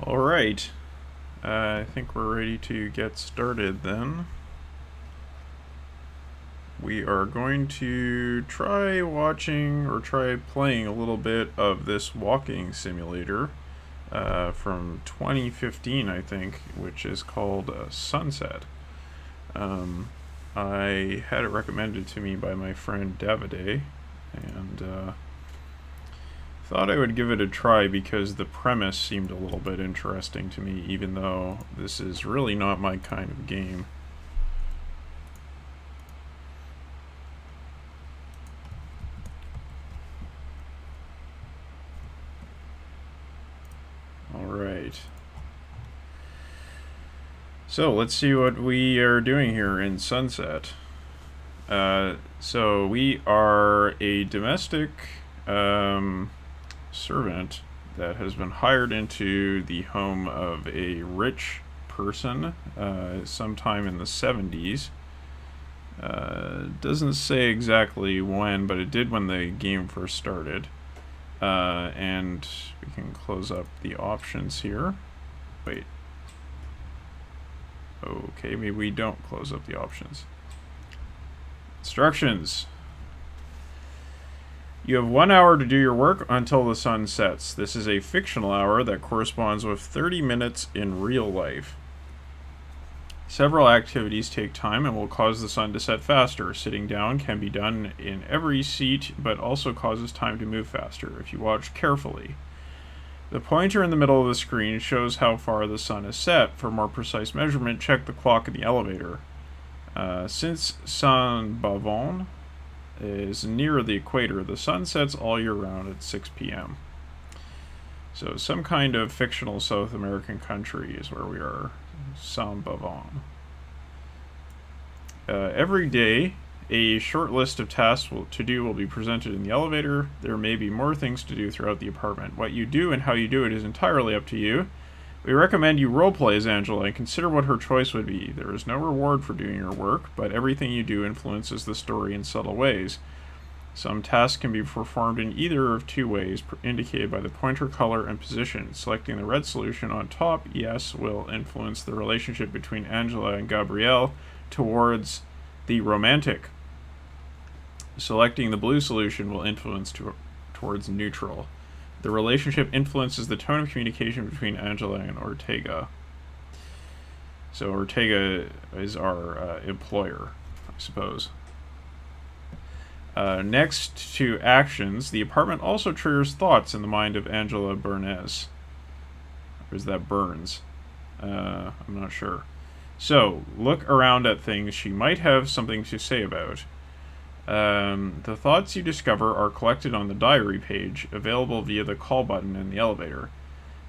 Alright, I think we're ready to get started then. We are going to try watching or try playing a little bit of this walking simulator from 2015, I think, which is called Sunset. I had it recommended to me by my friend Davide, and thought I would give it a try because the premise seemed a little bit interesting to me, even though this is really not my kind of game. Alright. So let's see what we are doing here in Sunset. So we are a domestic servant that has been hired into the home of a rich person sometime in the 70s. Doesn't say exactly when, but it did when the game first started. And we can close up the options here. Wait. Okay, maybe we don't close up the options. Instructions. You have 1 hour to do your work until the sun sets. This is a fictional hour that corresponds with 30 minutes in real life. Several activities take time and will cause the sun to set faster. Sitting down can be done in every seat, but also causes time to move faster if you watch carefully. The pointer in the middle of the screen shows how far the sun is set. For more precise measurement, check the clock in the elevator. Since Saint-Bavon is near the equator, the sun sets all year round at 6 p.m. So some kind of fictional South American country is where we are. Saint-Bavon. Every day, a short list of tasks to do will be presented in the elevator. There may be more things to do throughout the apartment. What you do and how you do it is entirely up to you. We recommend you roleplay as Angela and consider what her choice would be. There is no reward for doing your work, but everything you do influences the story in subtle ways. Some tasks can be performed in either of two ways, indicated by the pointer color and position. Selecting the red solution on top, yes, will influence the relationship between Angela and Gabrielle towards the romantic. Selecting the blue solution will influence towards neutral. The relationship influences the tone of communication between Angela and Ortega. So Ortega is our employer, I suppose. Next to actions, the apartment also triggers thoughts in the mind of Angela Bernes. Or is that Burns? I'm not sure. So, look around at things she might have something to say about. The thoughts you discover are collected on the diary page, available via the call button in the elevator.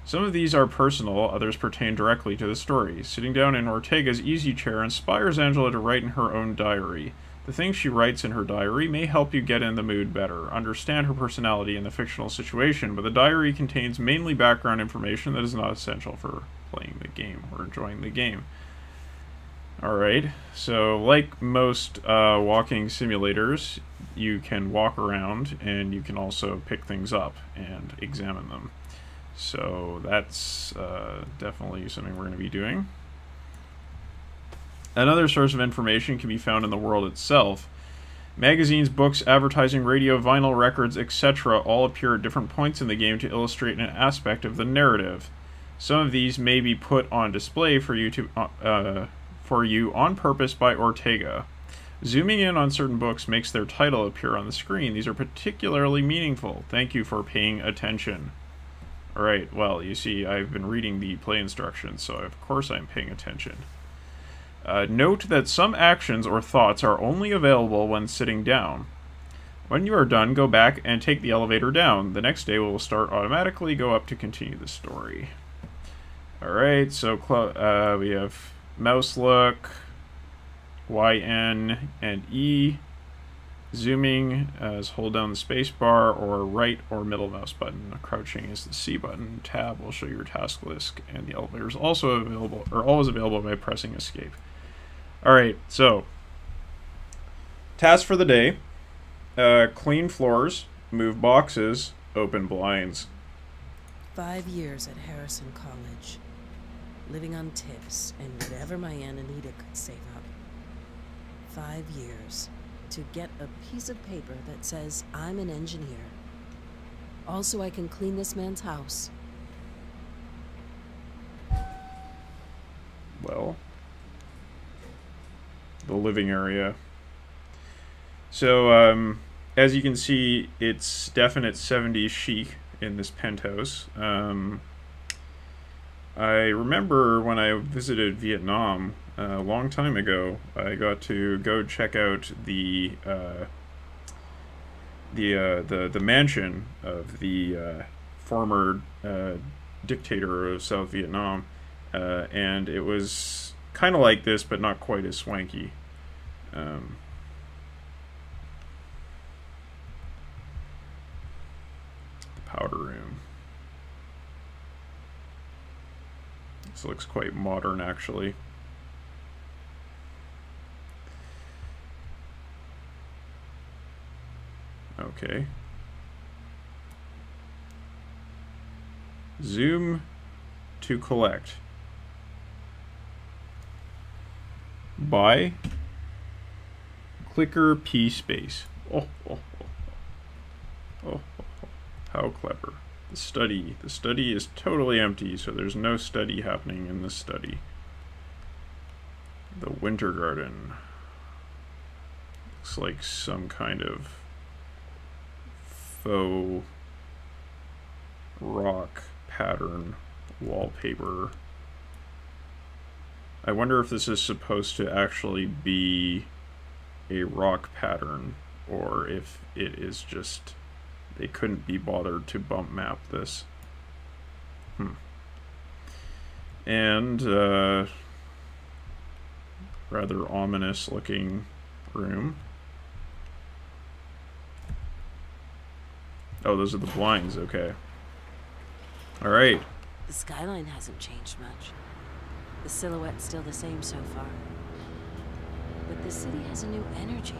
Some of these are personal, others pertain directly to the story. Sitting down in Ortega's easy chair inspires Angela to write in her own diary. The things she writes in her diary may help you get in the mood better, understand her personality in the fictional situation, but the diary contains mainly background information that is not essential for playing the game or enjoying the game. Alright, so like most walking simulators, you can walk around and you can also pick things up and examine them. So that's definitely something we're going to be doing. Another source of information can be found in the world itself. Magazines, books, advertising, radio, vinyl, records, etc. all appear at different points in the game to illustrate an aspect of the narrative. Some of these may be put on display for you on purpose by Ortega. Zooming in on certain books makes their title appear on the screen. These are particularly meaningful. Thank you for paying attention. Alright, well, you see, I've been reading the play instructions, so of course I'm paying attention. Note that some actions or thoughts are only available when sitting down. When you are done, go back and take the elevator down. The next day will start automatically. Go up to continue the story. Alright, so we have mouse look, YN and E. Zooming is hold down the space bar or right or middle mouse button. Crouching is the C button. Tab will show your task list, and the elevator is also available, or always available, by pressing escape. Alright, so task for the day: clean floors, move boxes, open blinds. 5 years at Harrison College, living on tips and whatever my Aunt Anita could save up. 5 years to get a piece of paper that says I'm an engineer. Also, I can clean this man's house. Well, the living area. So, as you can see, it's definite 70s chic in this penthouse. I remember when I visited Vietnam a long time ago, I got to go check out the mansion of the former dictator of South Vietnam, and it was kind of like this, but not quite as swanky. The powder room. This looks quite modern, actually. Okay. Zoom to collect. Buy. Clicker P space. Oh, oh, oh, oh, oh, how clever. The study. The study is totally empty, so there's no study happening in this study. The Winter Garden. Looks like some kind of faux rock pattern wallpaper. I wonder if this is supposed to actually be a rock pattern, or if it is just they couldn't be bothered to bump map this. And rather ominous looking room. Oh, those are the blinds, okay. Alright. The skyline hasn't changed much. The silhouette's still the same so far. But the city has a new energy,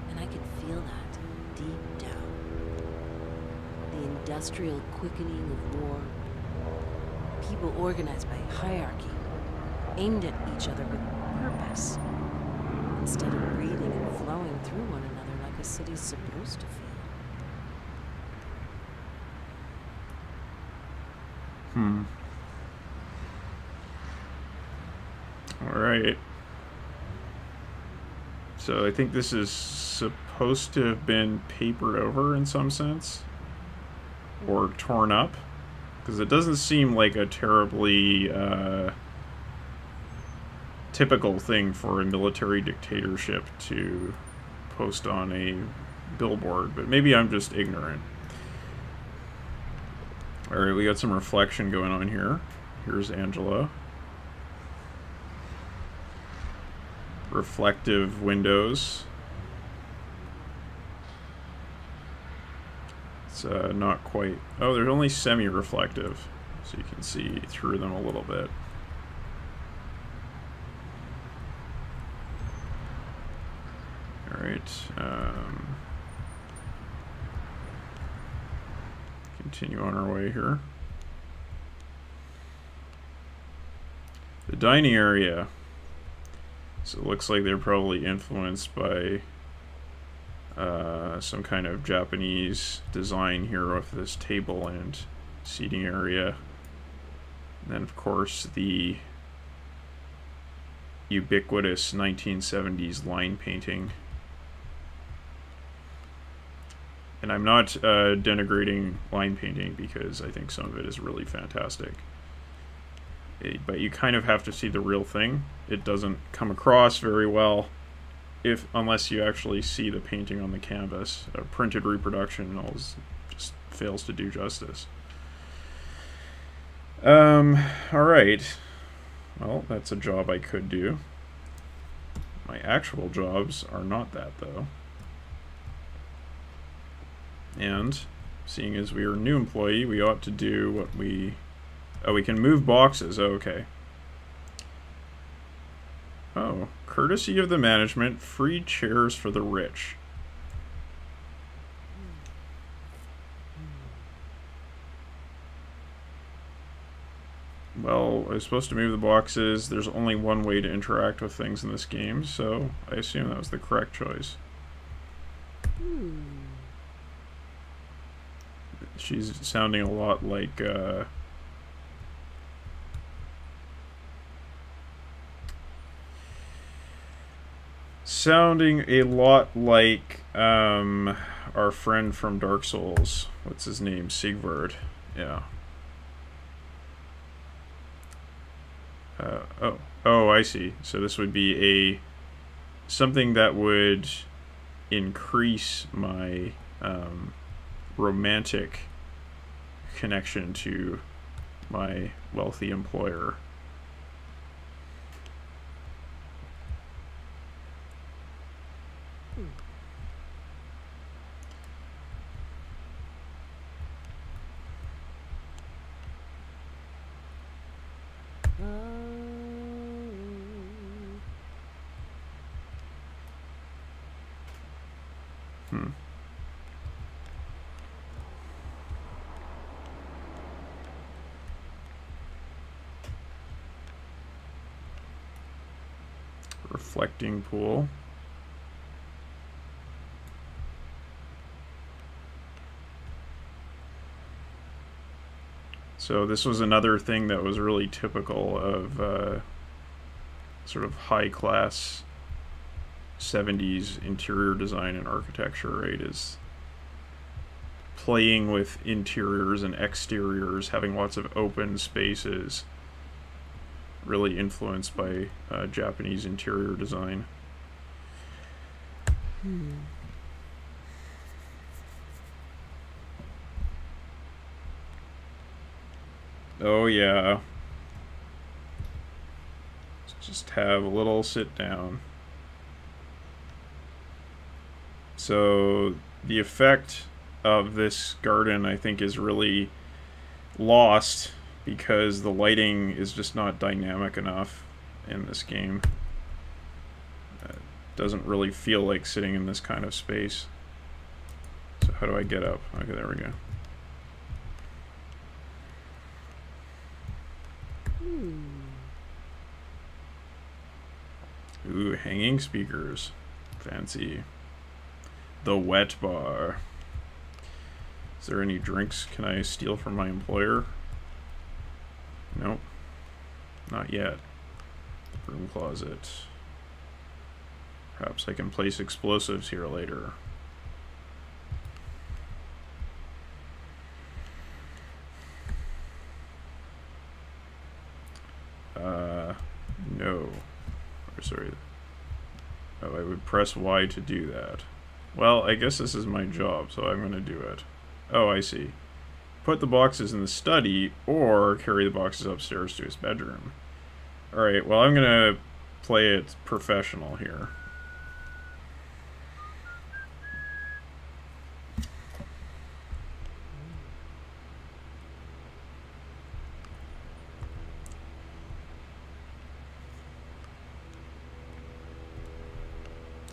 and I can feel that deep down. The industrial quickening of war. People organized by hierarchy, aimed at each other with purpose, instead of breathing and flowing through one another like a city's supposed to feel. Alright. So I think this is supposed to have been papered over in some sense. Or torn up. Because it doesn't seem like a terribly typical thing for a military dictatorship to post on a billboard. But maybe I'm just ignorant. Alright, we got some reflection going on here. Here's Angela. Reflective windows. It's not quite... Oh, they're only semi-reflective, so you can see through them a little bit. Alright. Continue on our way here. The dining area. So it looks like they're probably influenced by some kind of Japanese design here of this table and seating area. And then, of course, the ubiquitous 1970s line painting. And I'm not denigrating line painting because I think some of it is really fantastic. But you kind of have to see the real thing. It doesn't come across very well unless you actually see the painting on the canvas. A printed reproduction just fails to do justice. Alright. Well, that's a job I could do. My actual jobs are not that, though. And, seeing as we are a new employee, we ought to do what we... Oh, we can move boxes. Oh, okay. Oh, courtesy of the management, free chairs for the rich. Well, I was supposed to move the boxes. There's only one way to interact with things in this game, so I assume that was the correct choice. She's sounding a lot like, our friend from Dark Souls. What's his name? Sigvard. Yeah. Oh, I see. So this would be something that would increase my romantic connection to my wealthy employer. Reflecting pool. So this was another thing that was really typical of sort of high-class 70s interior design and architecture, right? Is playing with interiors and exteriors, having lots of open spaces, really influenced by Japanese interior design. Oh yeah. Let's just have a little sit down. So the effect of this garden, I think, is really lost because the lighting is just not dynamic enough in this game. It doesn't really feel like sitting in this kind of space. So how do I get up? Okay, there we go. Ooh, hanging speakers. Fancy. The wet bar. Is there any drinks can I steal from my employer? Nope. Not yet. Broom closet. Perhaps I can place explosives here later. No. Or, sorry. Oh, I would press Y to do that. Well, I guess this is my job, so I'm going to do it. Oh, I see. Put the boxes in the study, or carry the boxes upstairs to his bedroom. Alright, well, I'm going to play it professional here.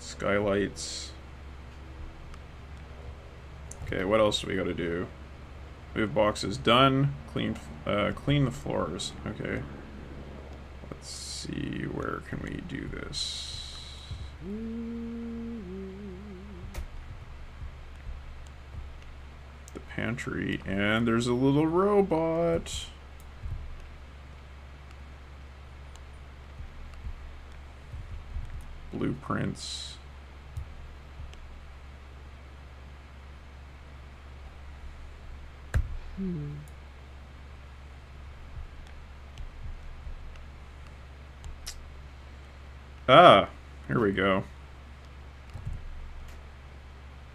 Skylights. Okay, what else do we gotta do? Move boxes done. Clean the floors. Okay. Let's see, where can we do this? The pantry, and there's a little robot. Blueprints. Ah, here we go.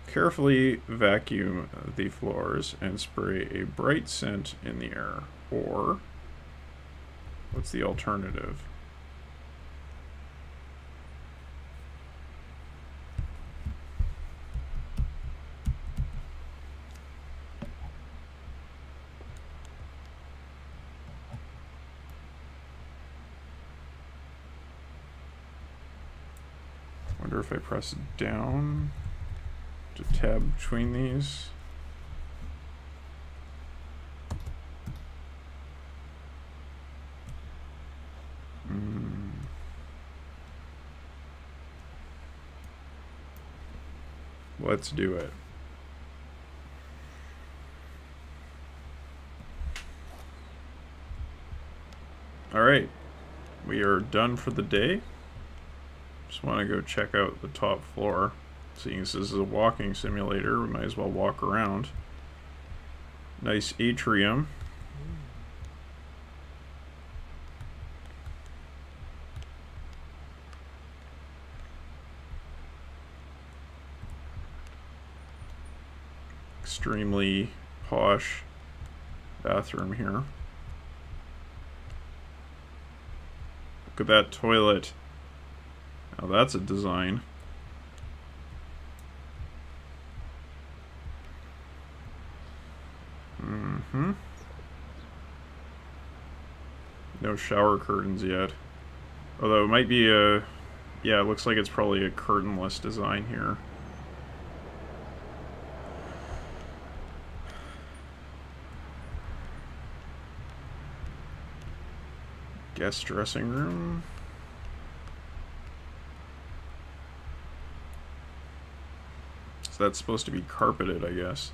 Carefully vacuum the floors and spray a bright scent in the air. Or, what's the alternative? Wonder if I press down to tab between these. Let's do it. Alright. We are done for the day. Just want to go check out the top floor. Seeing as this is a walking simulator, we might as well walk around. Nice atrium. Extremely posh bathroom here. Look at that toilet. Now that's a design. No shower curtains yet. Although it might be a... Yeah, it looks like it's probably a curtainless design here. Guest dressing room. So that's supposed to be carpeted, I guess.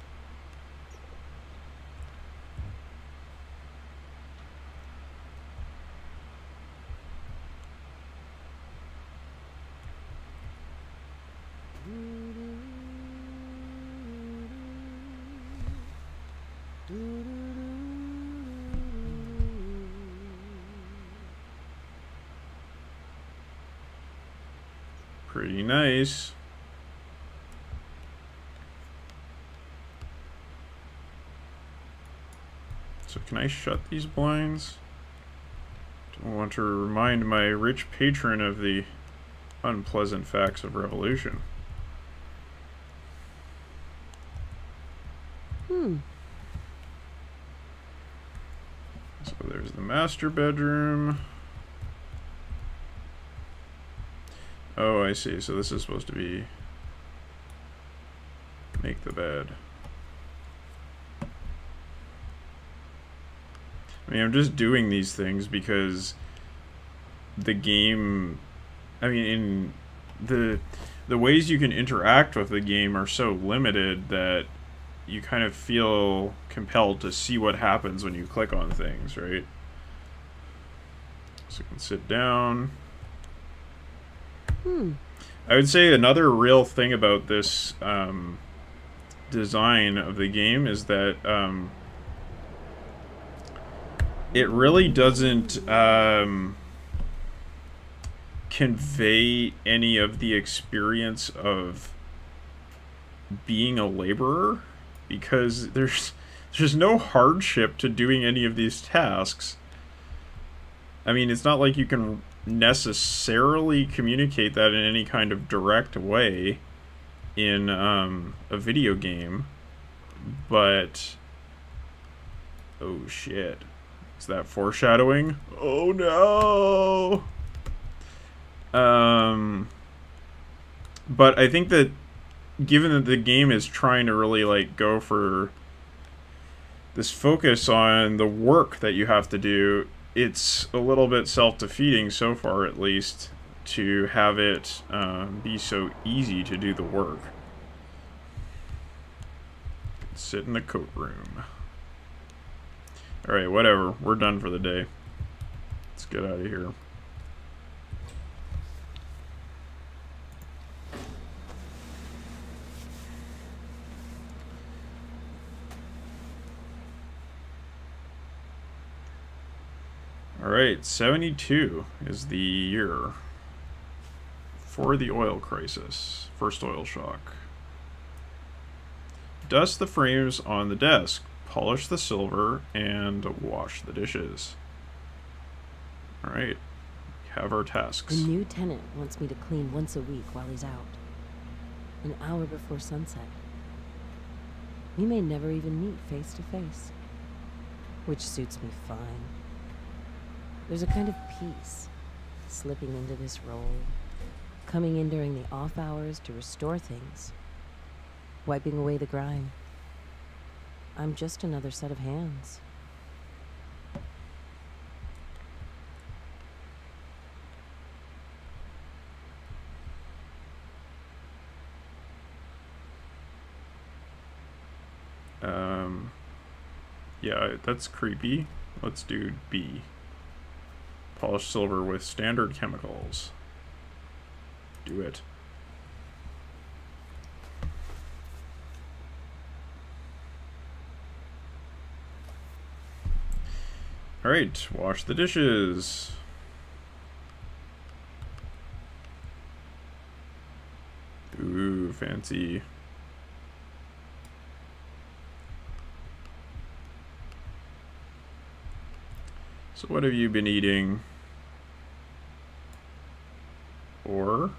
Pretty nice. So can I shut these blinds? Don't want to remind my rich patron of the unpleasant facts of Revolution. So there's the master bedroom. Oh, I see. So this is supposed to be make the bed. I mean, I'm just doing these things because the game, I mean, in the ways you can interact with the game are so limited that you kind of feel compelled to see what happens when you click on things, right? So you can sit down. I would say another real thing about this design of the game is that it really doesn't convey any of the experience of being a laborer, because there's no hardship to doing any of these tasks. I mean, it's not like you can necessarily communicate that in any kind of direct way in a video game, but oh shit, is that foreshadowing? Oh no. But I think that given that the game is trying to really like go for this focus on the work that you have to do, it's a little bit self-defeating so far, at least, to have it be so easy to do the work. Sit in the coat room. Alright, whatever. We're done for the day. Let's get out of here. Alright, 72 is the year for the oil crisis. First oil shock. Dust the frames on the desk, polish the silver, and wash the dishes. Alright, we have our tasks. The new tenant wants me to clean once a week while he's out. An hour before sunset. We may never even meet face to face, which suits me fine. There's a kind of peace slipping into this role, coming in during the off hours to restore things, wiping away the grime. I'm just another set of hands. Yeah, that's creepy. Let's do B. Polished silver with standard chemicals. Do it. Alright, wash the dishes. Ooh, fancy. So what have you been eating? Or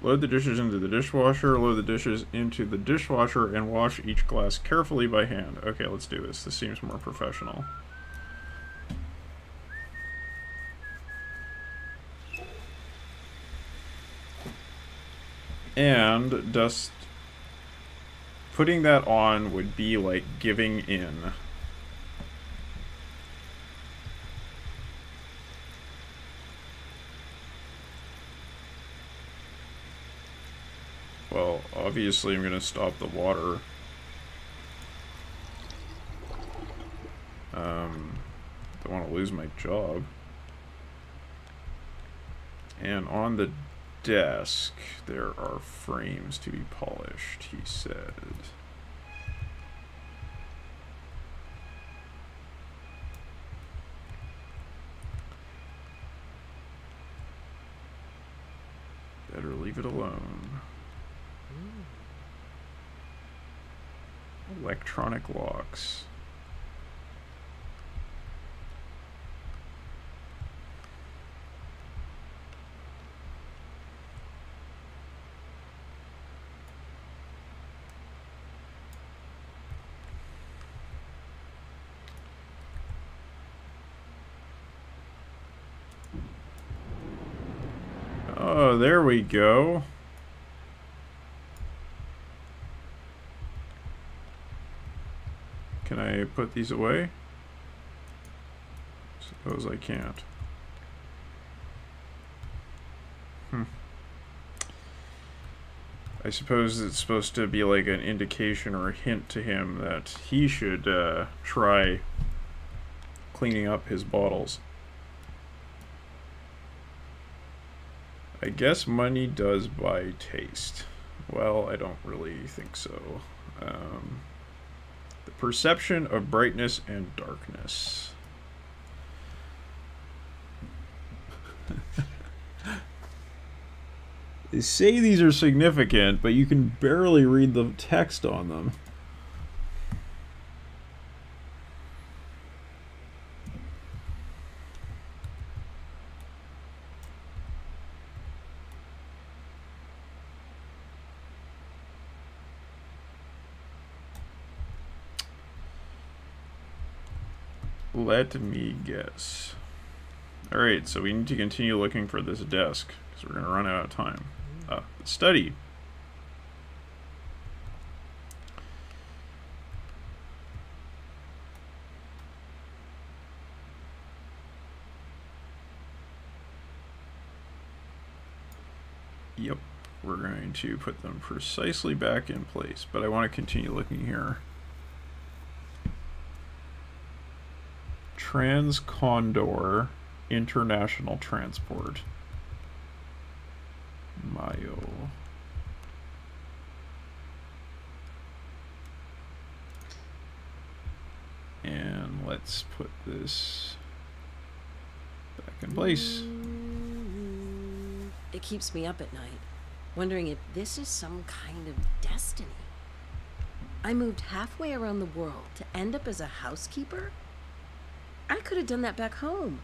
load the dishes into the dishwasher, load the dishes into the dishwasher, and wash each glass carefully by hand. Okay, let's do this. This seems more professional. And dust... Putting that on would be like giving in. Well, obviously I'm going to stop the water. Don't want to lose my job. And on the desk, there are frames to be polished, he said. Better leave it alone. Electronic locks. Oh, there we go. Can I put these away? Suppose I can't. I suppose it's supposed to be like an indication or a hint to him that he should try cleaning up his bottles. I guess money does buy taste. Well, I don't really think so. The perception of brightness and darkness. They say these are significant, but you can barely read the text on them. Let me guess. Alright, so we need to continue looking for this desk, because we're going to run out of time. Study. Yep, we're going to put them precisely back in place, but I want to continue looking here. Transcondor International Transport. Mayo. And let's put this back in place. It keeps me up at night, wondering if this is some kind of destiny. I moved halfway around the world to end up as a housekeeper? I could have done that back home.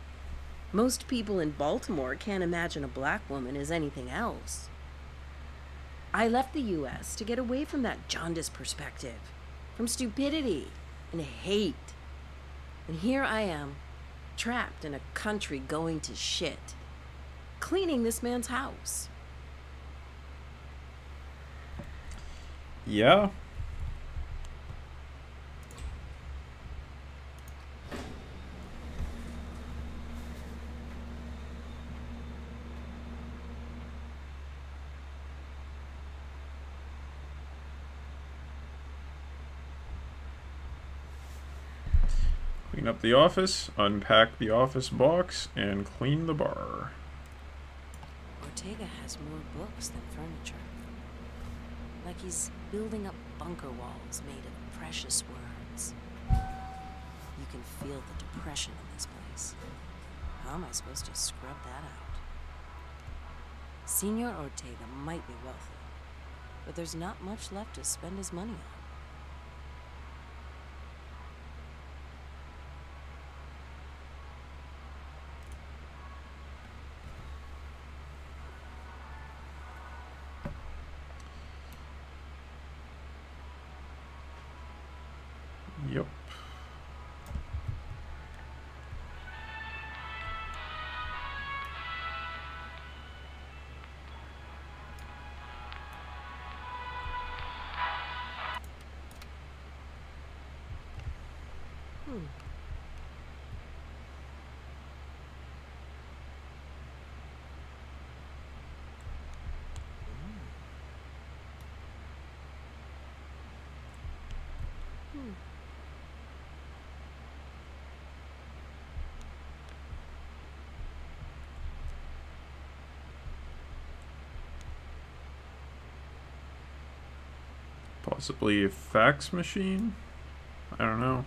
Most people in Baltimore can't imagine a black woman as anything else. I left the US to get away from that jaundiced perspective, from stupidity and hate. And here I am, trapped in a country going to shit, cleaning this man's house. Yeah. Clean up the office, unpack the office box, and clean the bar. Ortega has more books than furniture. Like he's building up bunker walls made of precious words. You can feel the depression in this place. How am I supposed to scrub that out? Senor Ortega might be wealthy, but there's not much left to spend his money on. Yep. Possibly a fax machine? I don't know.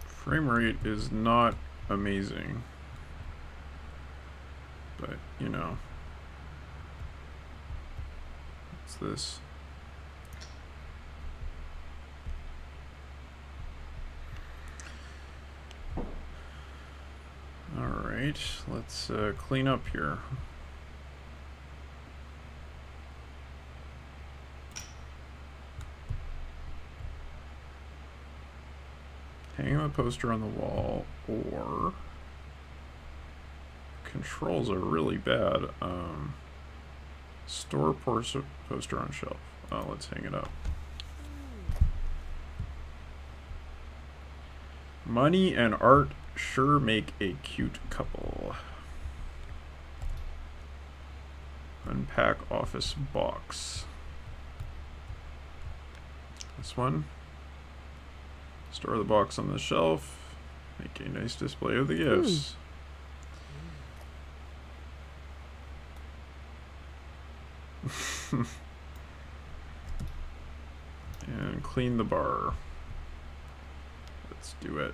Frame rate is not amazing, but you know, what's this? All right, let's clean up here. Hang a poster on the wall, or controls are really bad. Store poster on shelf. Let's hang it up. Money and art sure make a cute couple. Unpack office box. This one. Store the box on the shelf. Make a nice display of the gifts. And clean the bar. Let's do it.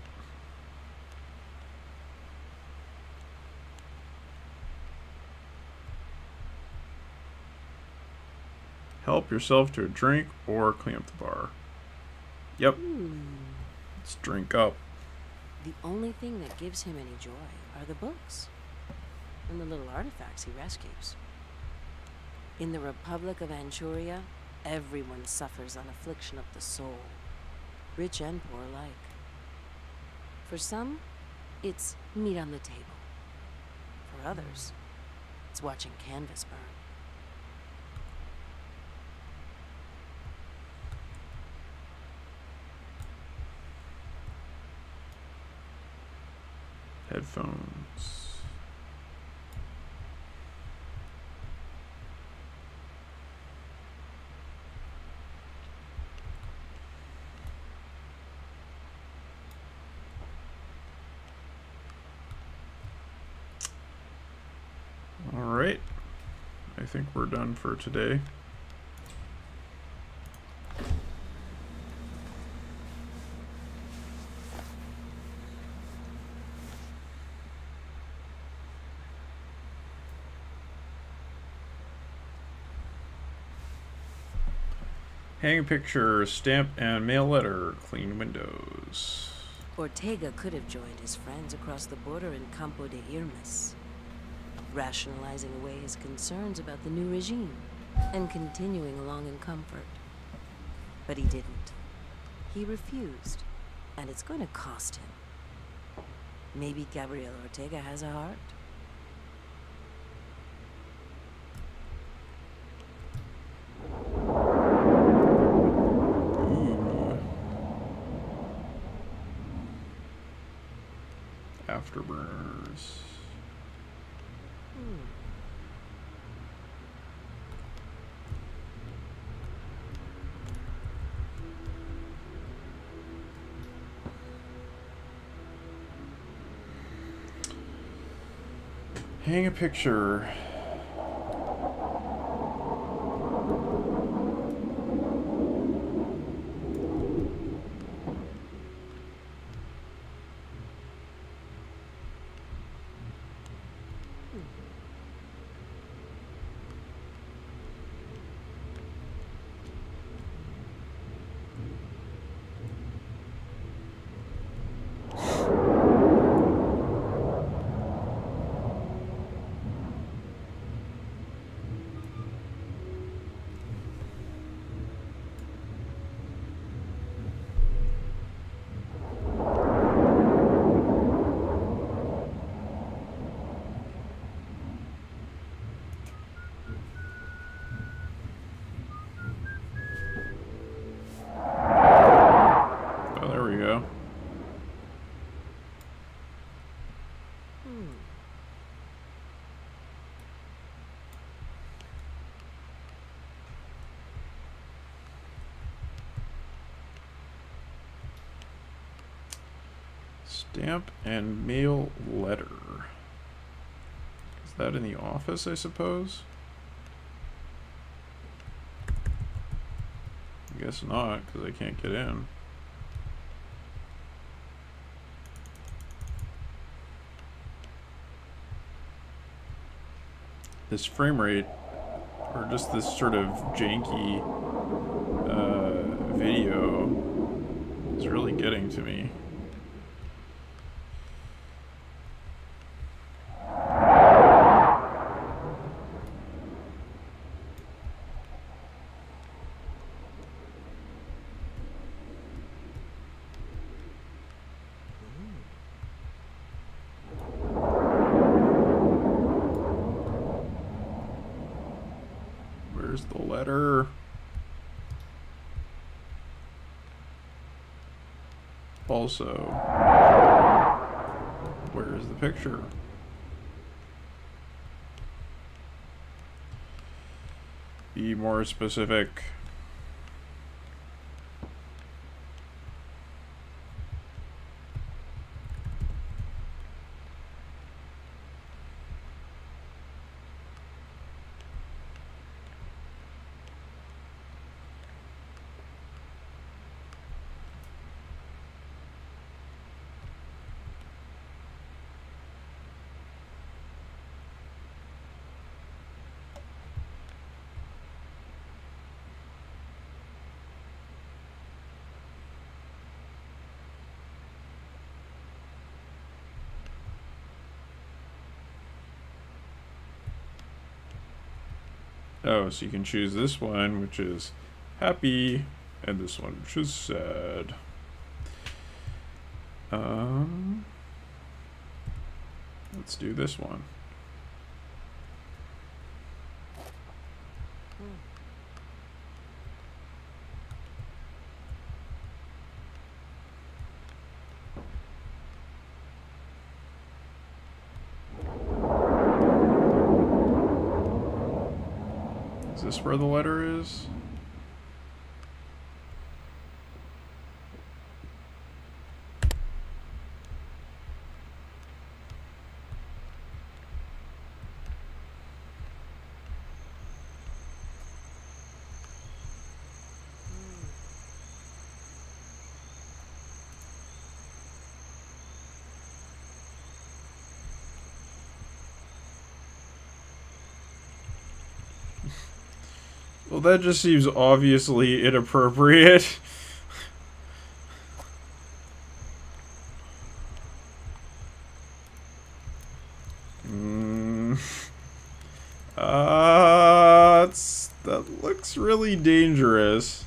Help yourself to a drink or clean up the bar. Yep. Let's drink up. The only thing that gives him any joy are the books and the little artifacts he rescues. In the Republic of Anchuria, everyone suffers an affliction of the soul, rich and poor alike. For some, it's meat on the table. For others, it's watching canvas burn. Headphones. All right. I think we're done for today. Hang a picture, stamp, and mail letter. Clean windows. Ortega could have joined his friends across the border in Campo de Irmes, rationalizing away his concerns about the new regime and continuing along in comfort. But he didn't. He refused, and it's going to cost him. Maybe Gabriel Ortega has a heart. Ooh. Afterburners. Hang a picture. Stamp and mail letter. Is that in the office, I suppose? I guess not, because I can't get in. This frame rate, or just this sort of janky video, is really getting to me. Where's the letter? Also, where is the picture? Be more specific. Oh, so you can choose this one, which is happy, and this one, which is sad. Let's do this one. Is this where the letter is? Well, that just seems obviously inappropriate. That looks really dangerous.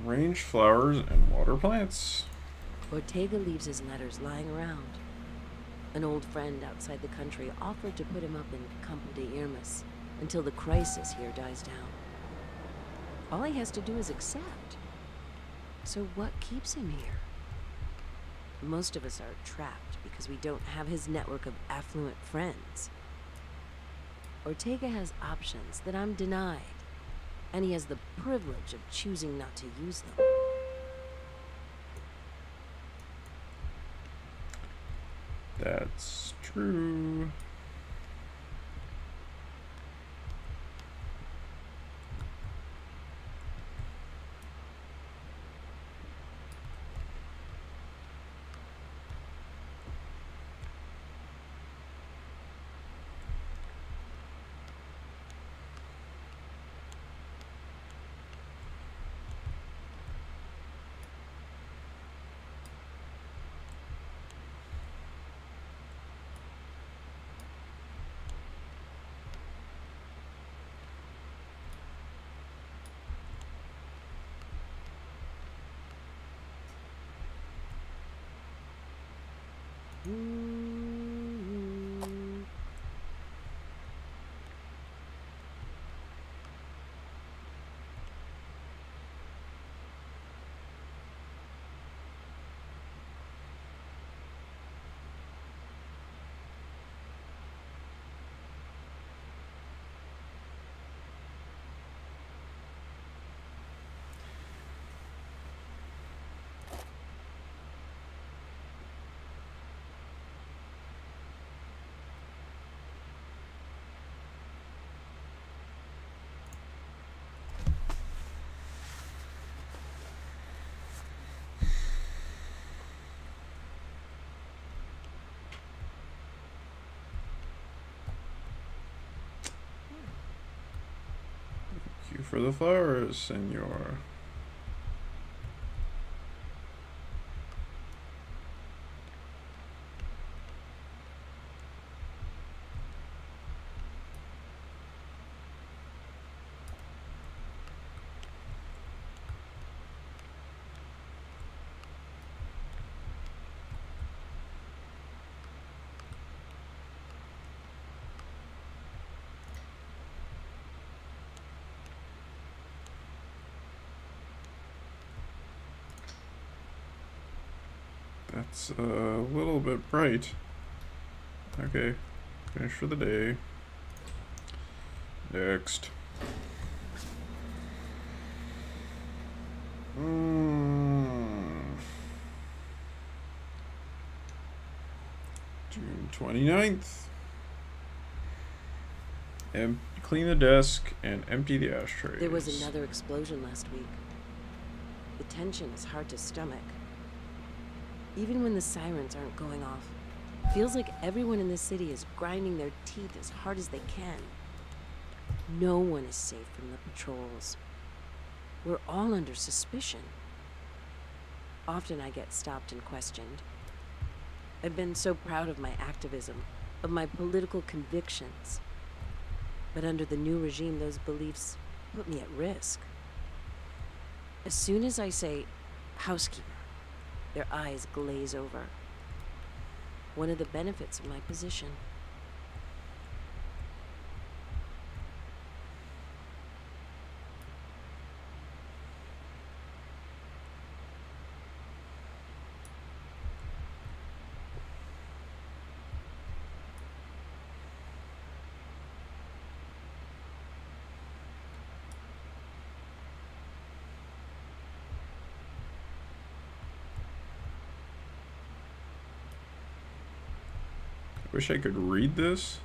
Arrange flowers and water plants. Ortega leaves his letters lying around. An old friend outside the country offered to put him up in Campo de Irmas until the crisis here dies down. All he has to do is accept. So what keeps him here? Most of us are trapped because we don't have his network of affluent friends. Ortega has options that I'm denied, and he has the privilege of choosing not to use them. That's true. Thank you for the flowers, senor. That's a little bit bright. Okay, finish for the day. Next. June 29th. Clean the desk and empty the ashtrays. There was another explosion last week. The tension is hard to stomach. Even when the sirens aren't going off, feels like everyone in the city is grinding their teeth as hard as they can. No one is safe from the patrols. We're all under suspicion. Often I get stopped and questioned. I've been so proud of my activism, of my political convictions. But under the new regime, those beliefs put me at risk. As soon as I say, housekeeper, their eyes glaze over. One of the benefits of my position. Wish I could read this.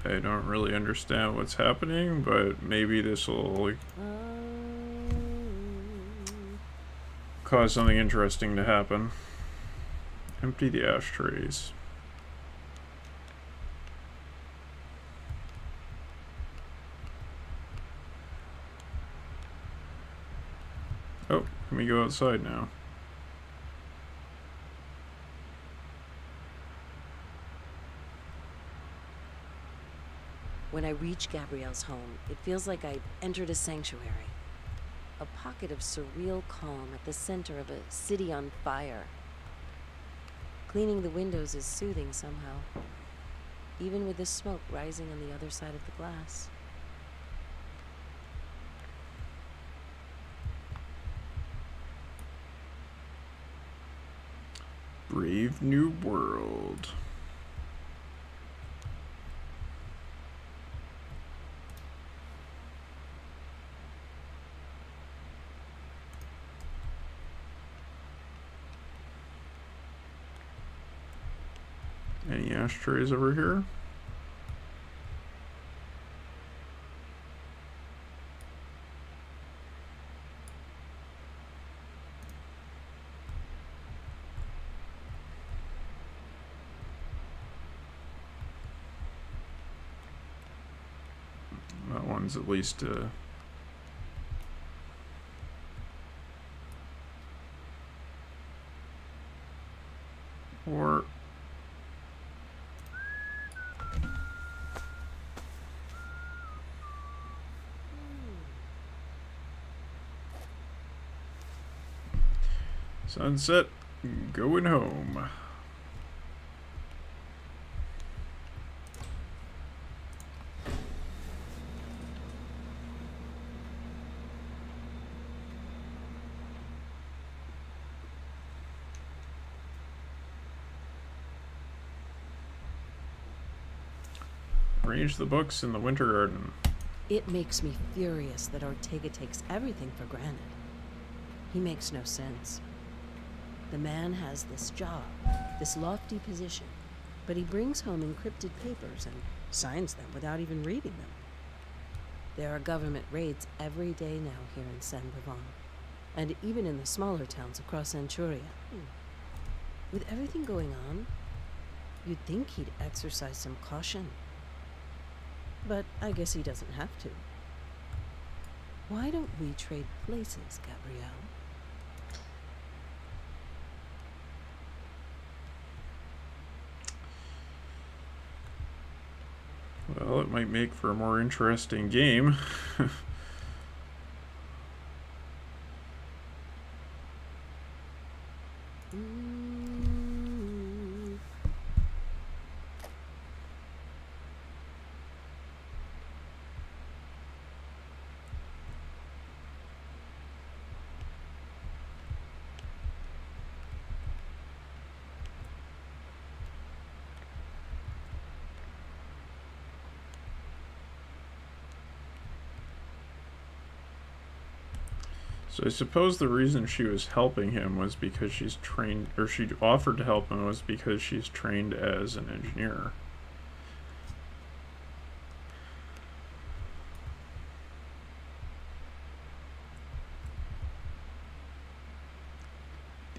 I don't really understand what's happening, but maybe this will cause something interesting to happen. Empty the ashtrays. Oh, let me go outside now. When I reach Gabrielle's home, it feels like I've entered a sanctuary. A pocket of surreal calm at the center of a city on fire. Cleaning the windows is soothing somehow, even with the smoke rising on the other side of the glass. Brave New World. Any ashtrays over here? That one's at least or sunset, going home. Arrange the books in the winter garden. It makes me furious that Ortega takes everything for granted. He makes no sense. The man has this job, this lofty position, but he brings home encrypted papers and signs them without even reading them. There are government raids every day now here in San Bavon, and even in the smaller towns across Anchuria. With everything going on, you'd think he'd exercise some caution. But I guess he doesn't have to. Why don't we trade places, Gabrielle? Well, it might make for a more interesting game. So I suppose the reason she was helping him was because she's trained, or she offered to help him was because she's trained as an engineer.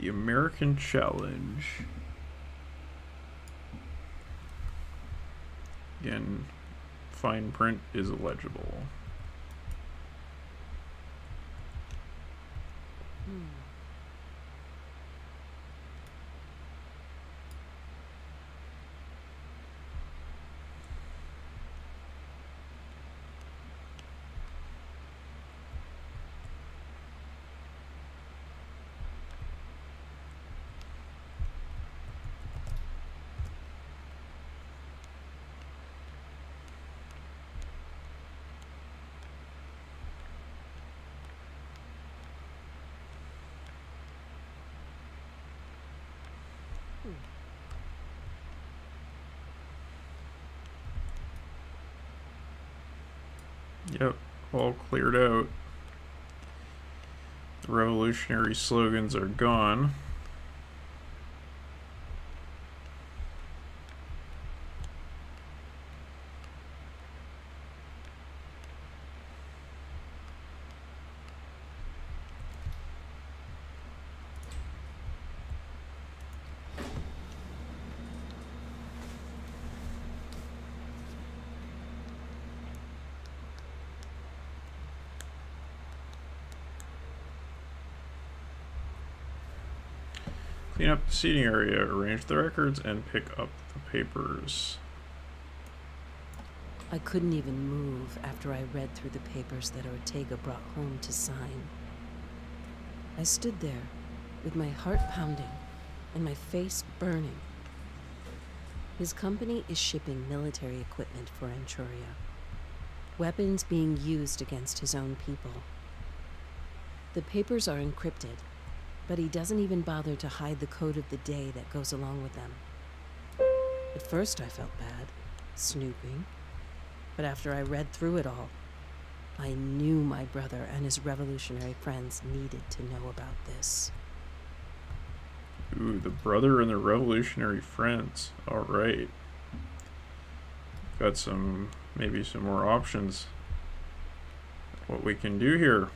The American Challenge. Again, fine print is illegible. Yep, all cleared out. The revolutionary slogans are gone. Clean up the seating area, arrange the records, and pick up the papers. I couldn't even move after I read through the papers that Ortega brought home to sign. I stood there, with my heart pounding and my face burning. His company is shipping military equipment for Anchuria. Weapons being used against his own people. The papers are encrypted, but he doesn't even bother to hide the code of the day that goes along with them. At first I felt bad, snooping, but after I read through it all, I knew my brother and his revolutionary friends needed to know about this. Ooh, the brother and the revolutionary friends. Alright. Got maybe some more options. What we can do here.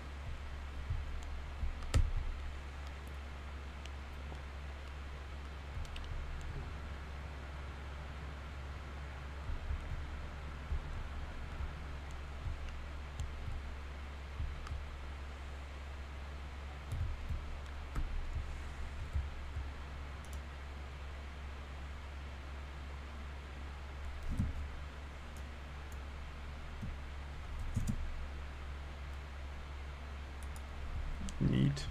Neat.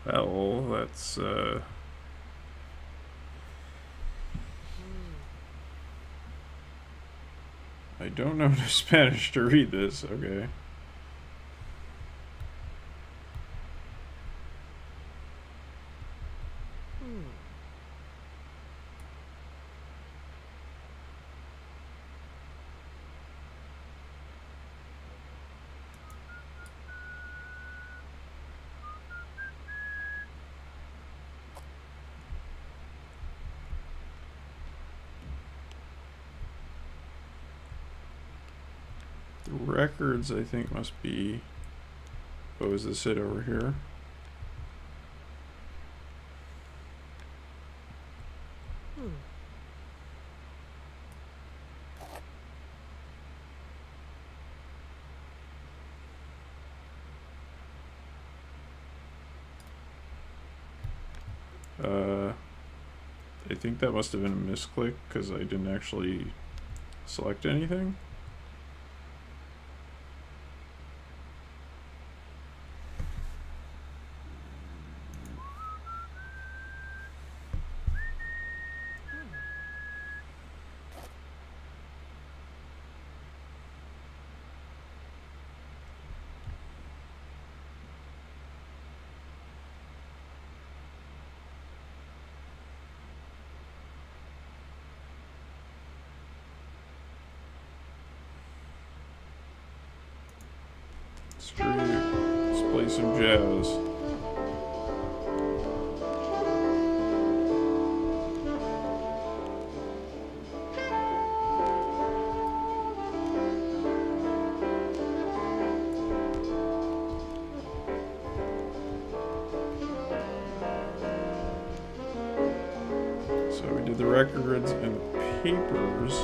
Well, that's I don't know enough Spanish to read this. Okay. The records, I think, must be... Oh, is this it over here? I think that must have been a misclick because I didn't actually select anything. Screw you. Let's play some jazz. So we did the records and papers.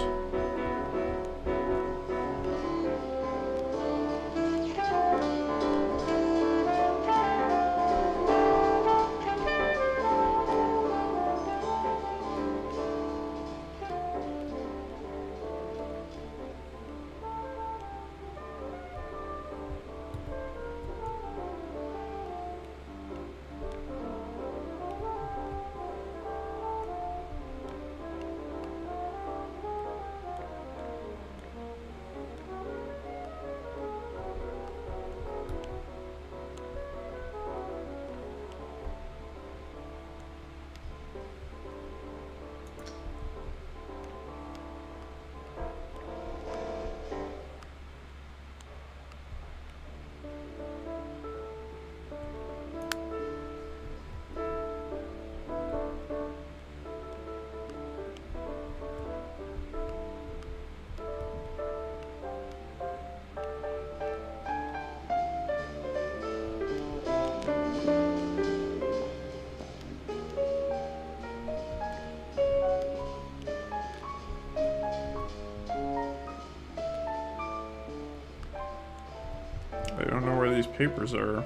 I don't know where these papers are.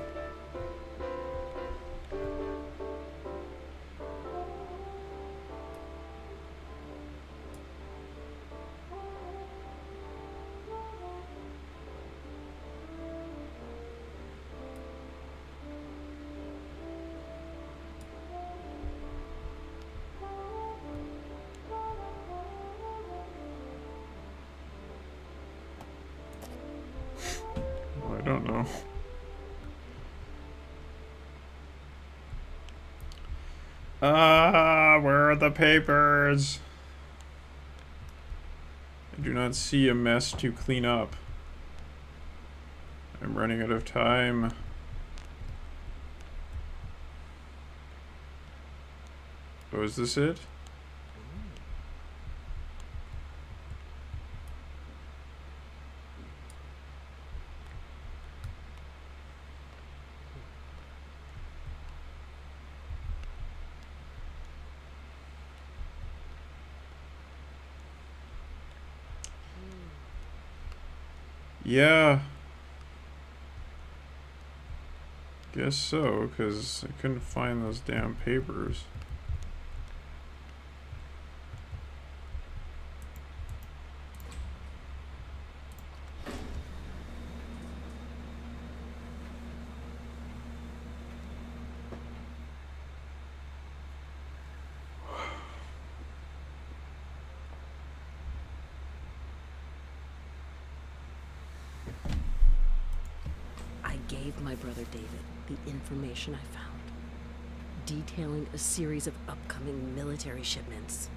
I don't know. Where are the papers? I do not see a mess to clean up. I'm running out of time. Oh, is this it? Yeah. Guess so, because I couldn't find those damn papers. Gave my brother David the information I found, detailing a series of upcoming military shipments.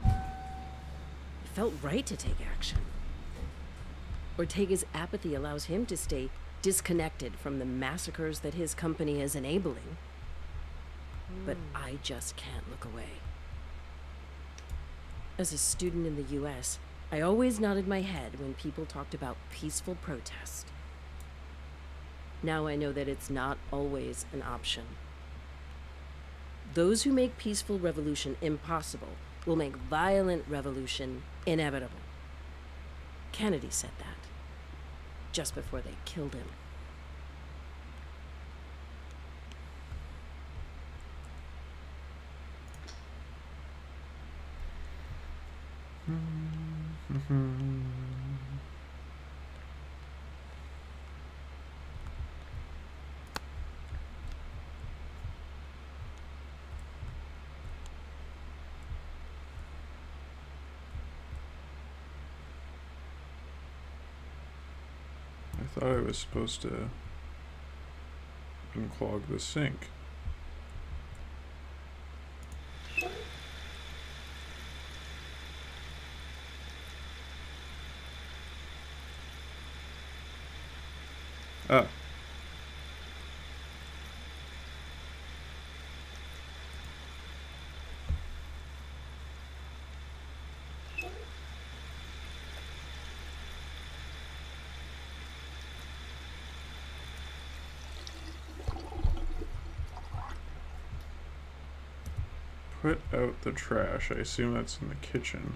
It felt right to take action. Ortega's apathy allows him to stay disconnected from the massacres that his company is enabling. But I just can't look away. As a student in the US, I always nodded my head when people talked about peaceful protest. Now I know that it's not always an option. Those who make peaceful revolution impossible will make violent revolution inevitable. Kennedy said that, just before they killed him. I thought I was supposed to unclog the sink. Ah. Put out the trash. I assume that's in the kitchen.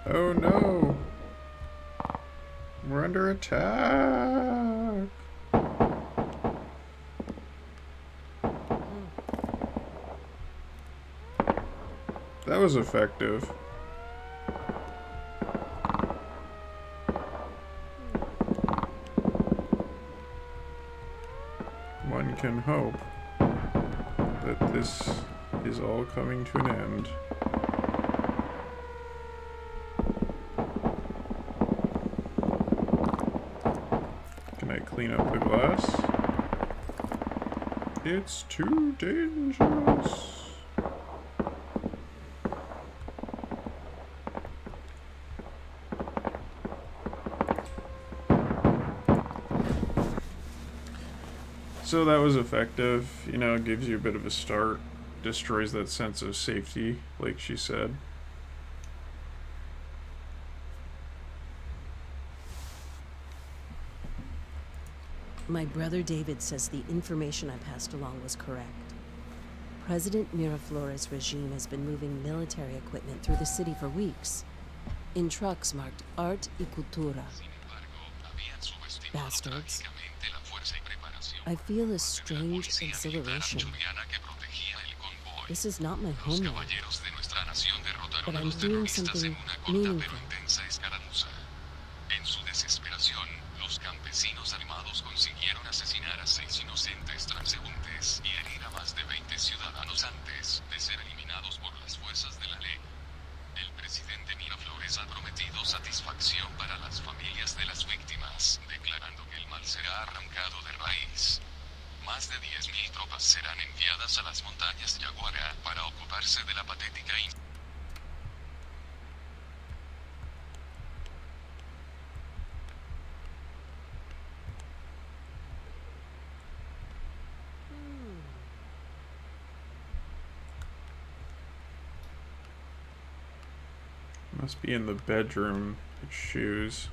Oh no! We're under attack! That was effective. One can hope that this is all coming to an end. clean up the glass. It's too dangerous. So that was effective. You know, it gives you a bit of a start. Destroys that sense of safety, like she said. My brother David says the information I passed along was correct. President Miraflores' regime has been moving military equipment through the city for weeks, in trucks marked Art y Cultura. Bastards. I feel a strange exhilaration. This is not my homeland, but I'm doing something meaningful. Los campesinos armados consiguieron asesinar a 6 inocentes transeúntes y herir a más de 20 ciudadanos antes de ser eliminados por las fuerzas de la ley. El presidente Miraflores ha prometido satisfacción para las familias de las víctimas, declarando que el mal será arrancado de raíz. Más de 10.000 tropas serán enviadas a las montañas Yaguara para ocuparse de la patética Must be in the bedroom. His shoes.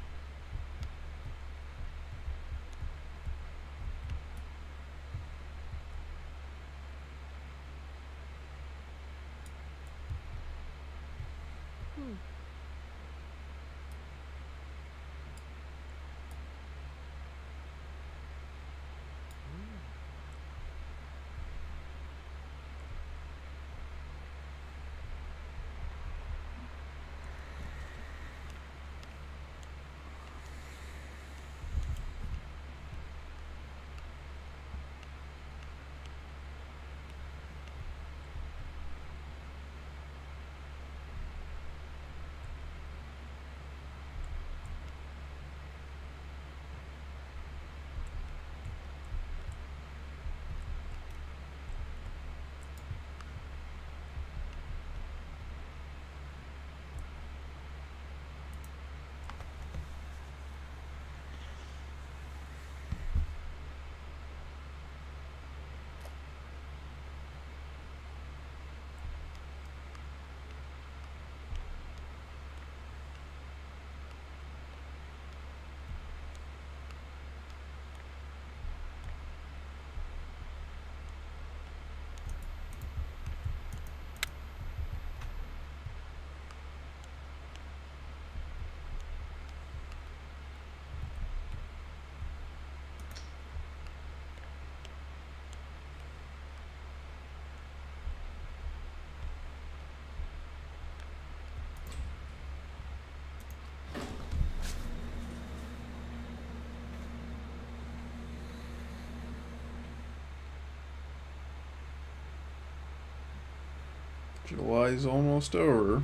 July's almost over.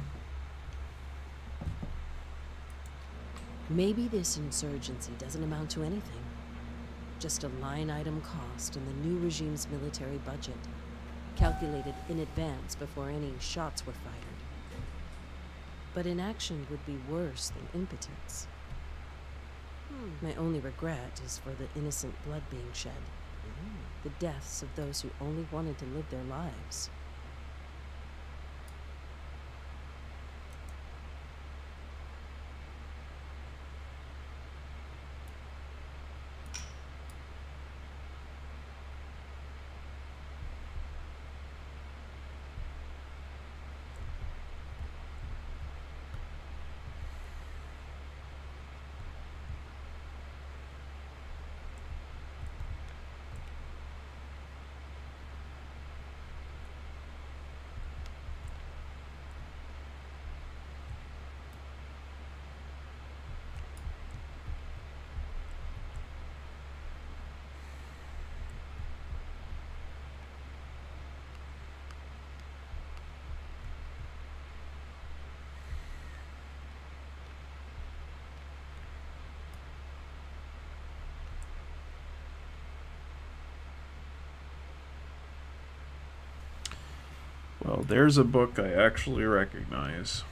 Maybe this insurgency doesn't amount to anything. Just a line item cost in the new regime's military budget, calculated in advance before any shots were fired. But inaction would be worse than impotence. My only regret is for the innocent blood being shed. The deaths of those who only wanted to live their lives. Well, there's a book I actually recognize.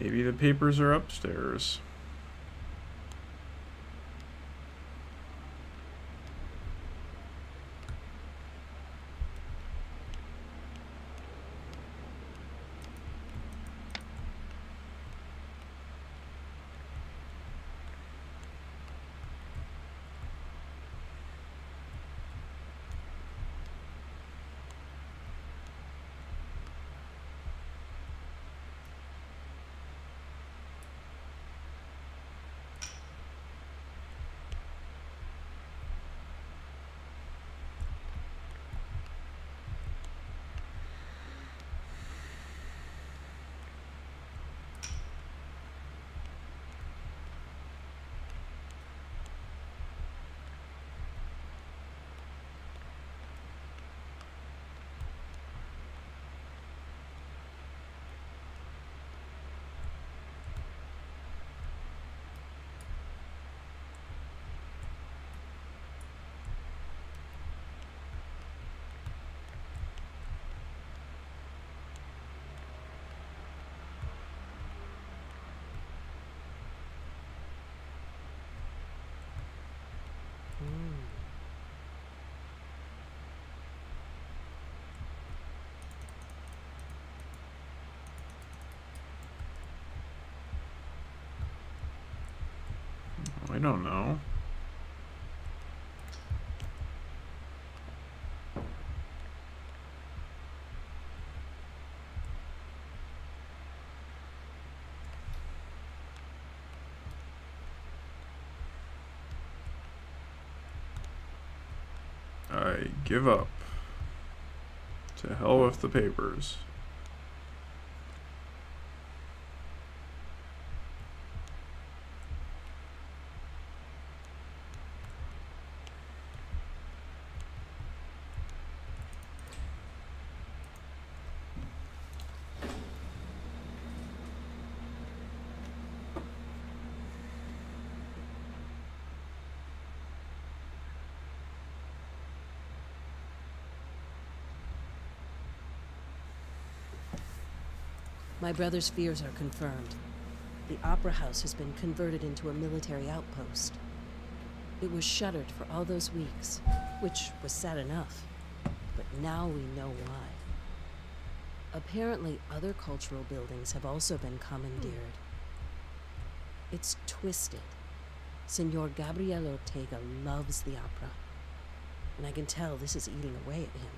Maybe the papers are upstairs. I don't know. I give up. To hell with the papers. My brother's fears are confirmed. The Opera House has been converted into a military outpost. It was shuttered for all those weeks, which was sad enough. But now we know why. Apparently, other cultural buildings have also been commandeered. It's twisted. Senor Gabriel Ortega loves the opera. And I can tell this is eating away at him.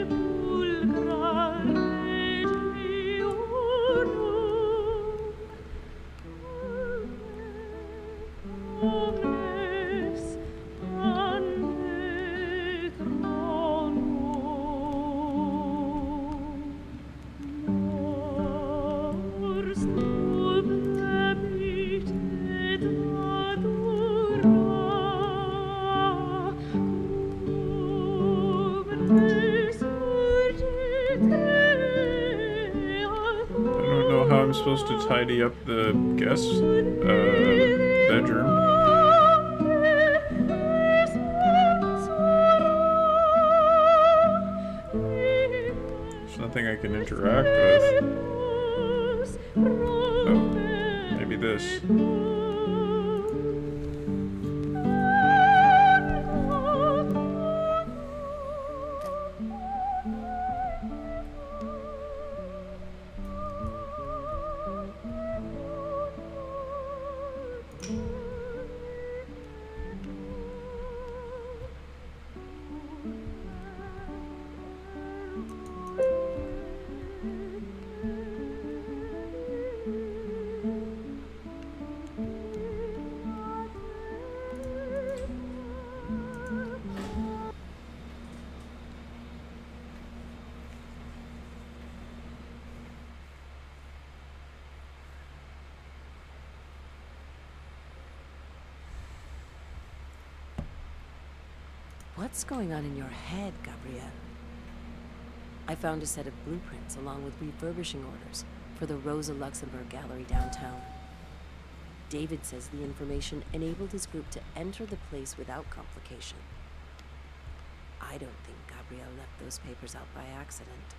Sepulcra I don't know how I'm supposed to tidy up the guest bedroom. There's nothing I can interact with. Oh, maybe this. What's going on in your head, Gabrielle? I found a set of blueprints along with refurbishing orders for the Rosa Luxemburg Gallery downtown. David says the information enabled his group to enter the place without complication. I don't think Gabrielle left those papers out by accident.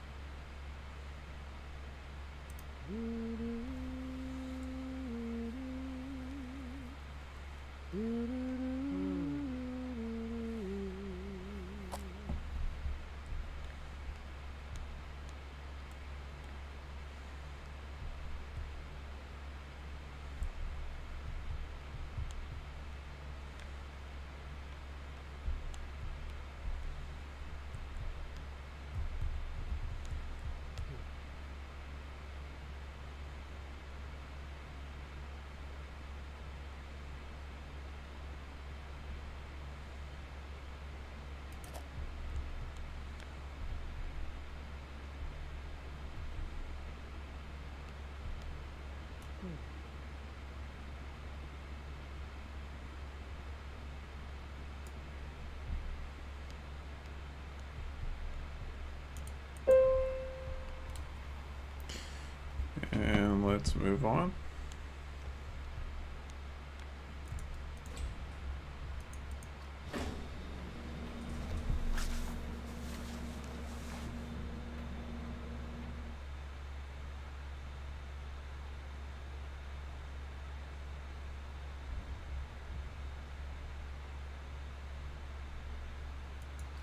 And let's move on.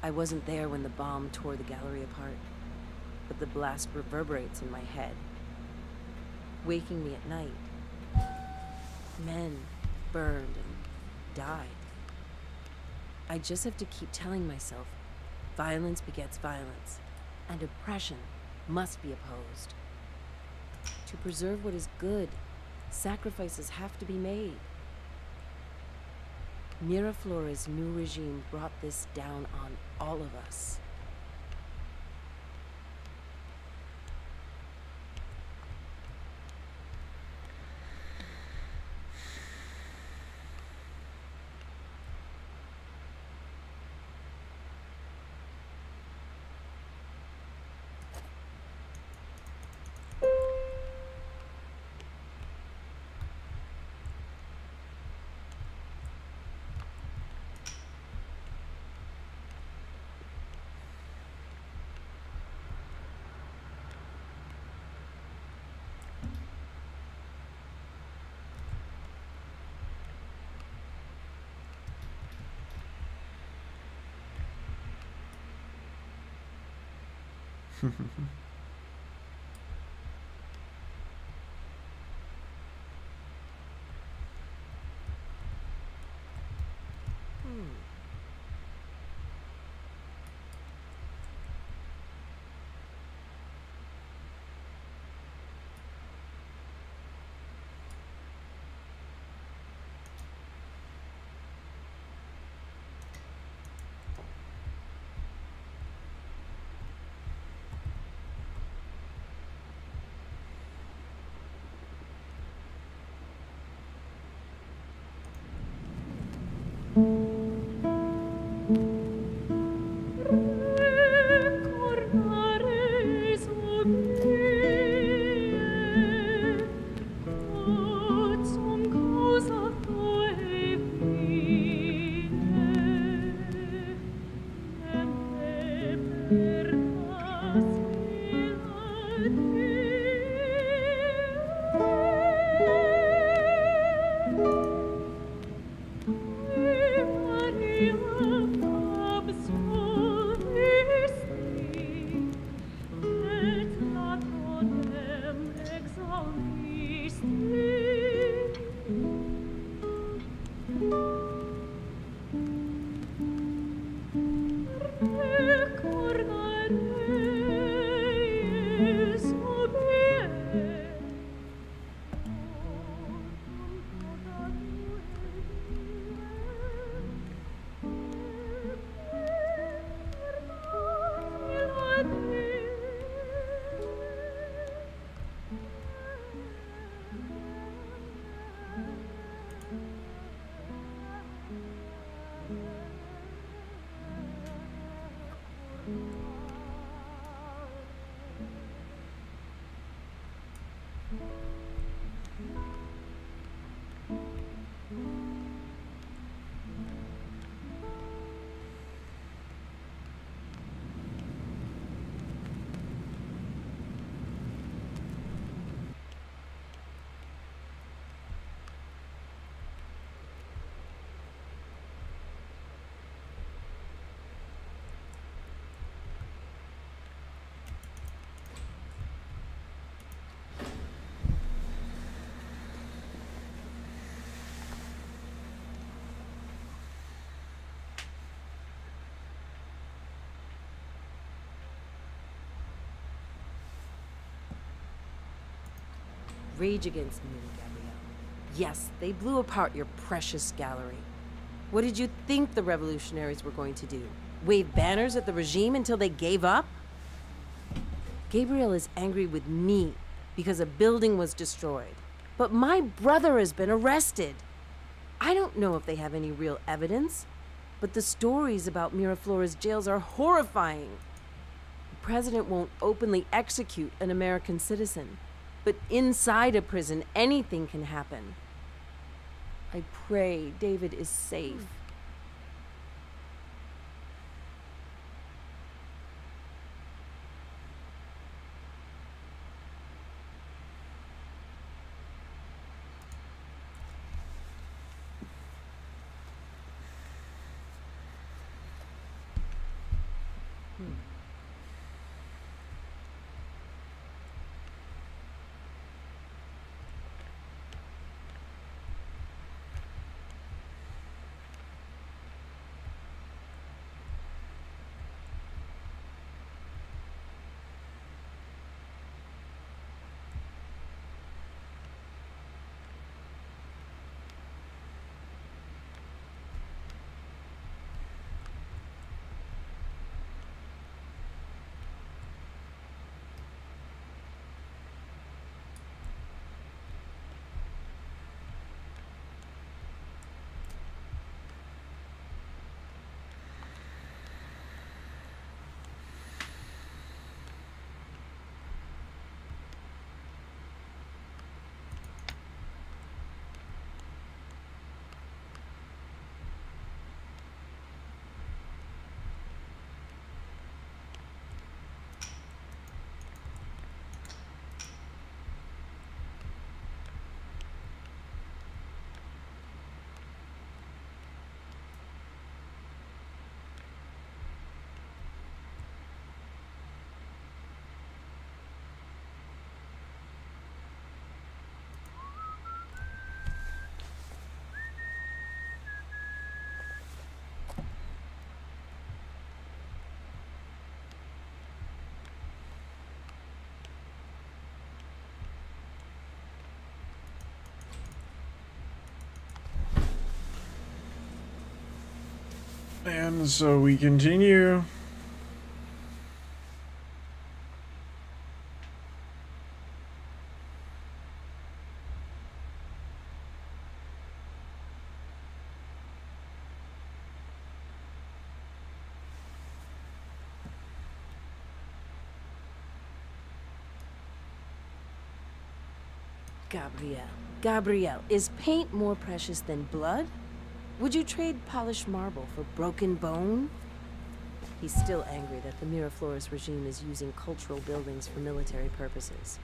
I wasn't there when the bomb tore the gallery apart, but the blast reverberates in my head, waking me at night. Men burned and died. I just have to keep telling myself, violence begets violence, and oppression must be opposed. To preserve what is good, sacrifices have to be made. Miraflore's new regime brought this down on all of us. Rage against me, Gabrielle. Yes, they blew apart your precious gallery. What did you think the revolutionaries were going to do? Wave banners at the regime until they gave up? Gabriel is angry with me because a building was destroyed. But my brother has been arrested. I don't know if they have any real evidence, but the stories about Miraflores jails are horrifying. The president won't openly execute an American citizen, but inside a prison, anything can happen. I pray David is safe. And so we continue. Gabrielle, is paint more precious than blood? Would you trade polished marble for broken bone? He's still angry that the Miraflores regime is using cultural buildings for military purposes.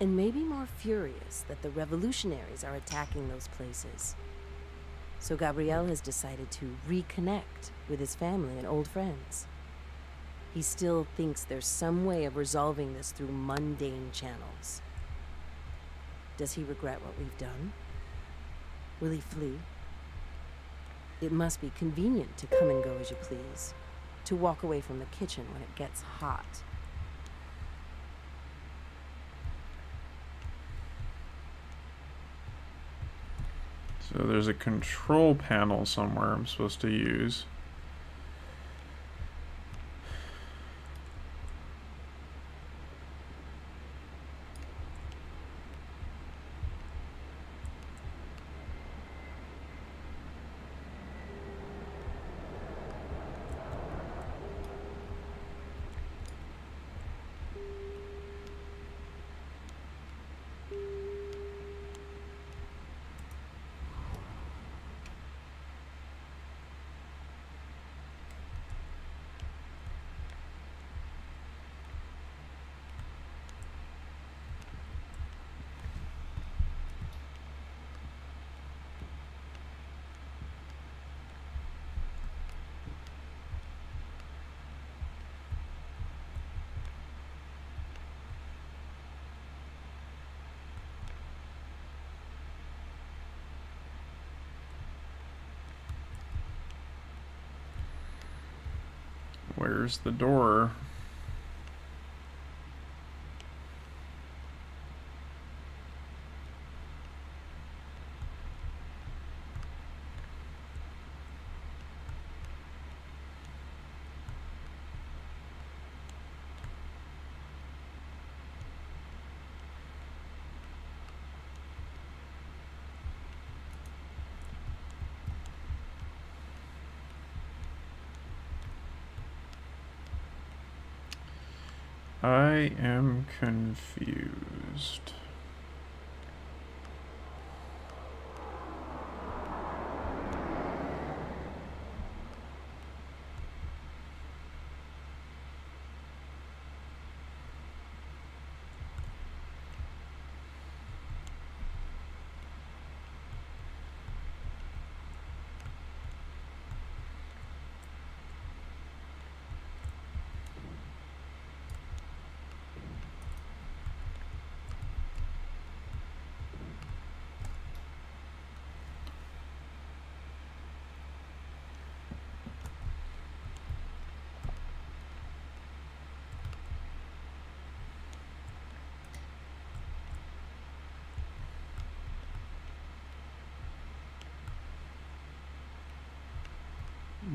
And maybe more furious that the revolutionaries are attacking those places. So Gabrielle has decided to reconnect with his family and old friends. He still thinks there's some way of resolving this through mundane channels. Does he regret what we've done? Will he flee? It must be convenient to come and go as you please, to walk away from the kitchen when it gets hot. So there's a control panel somewhere I'm supposed to use. Where's the door? I am confused.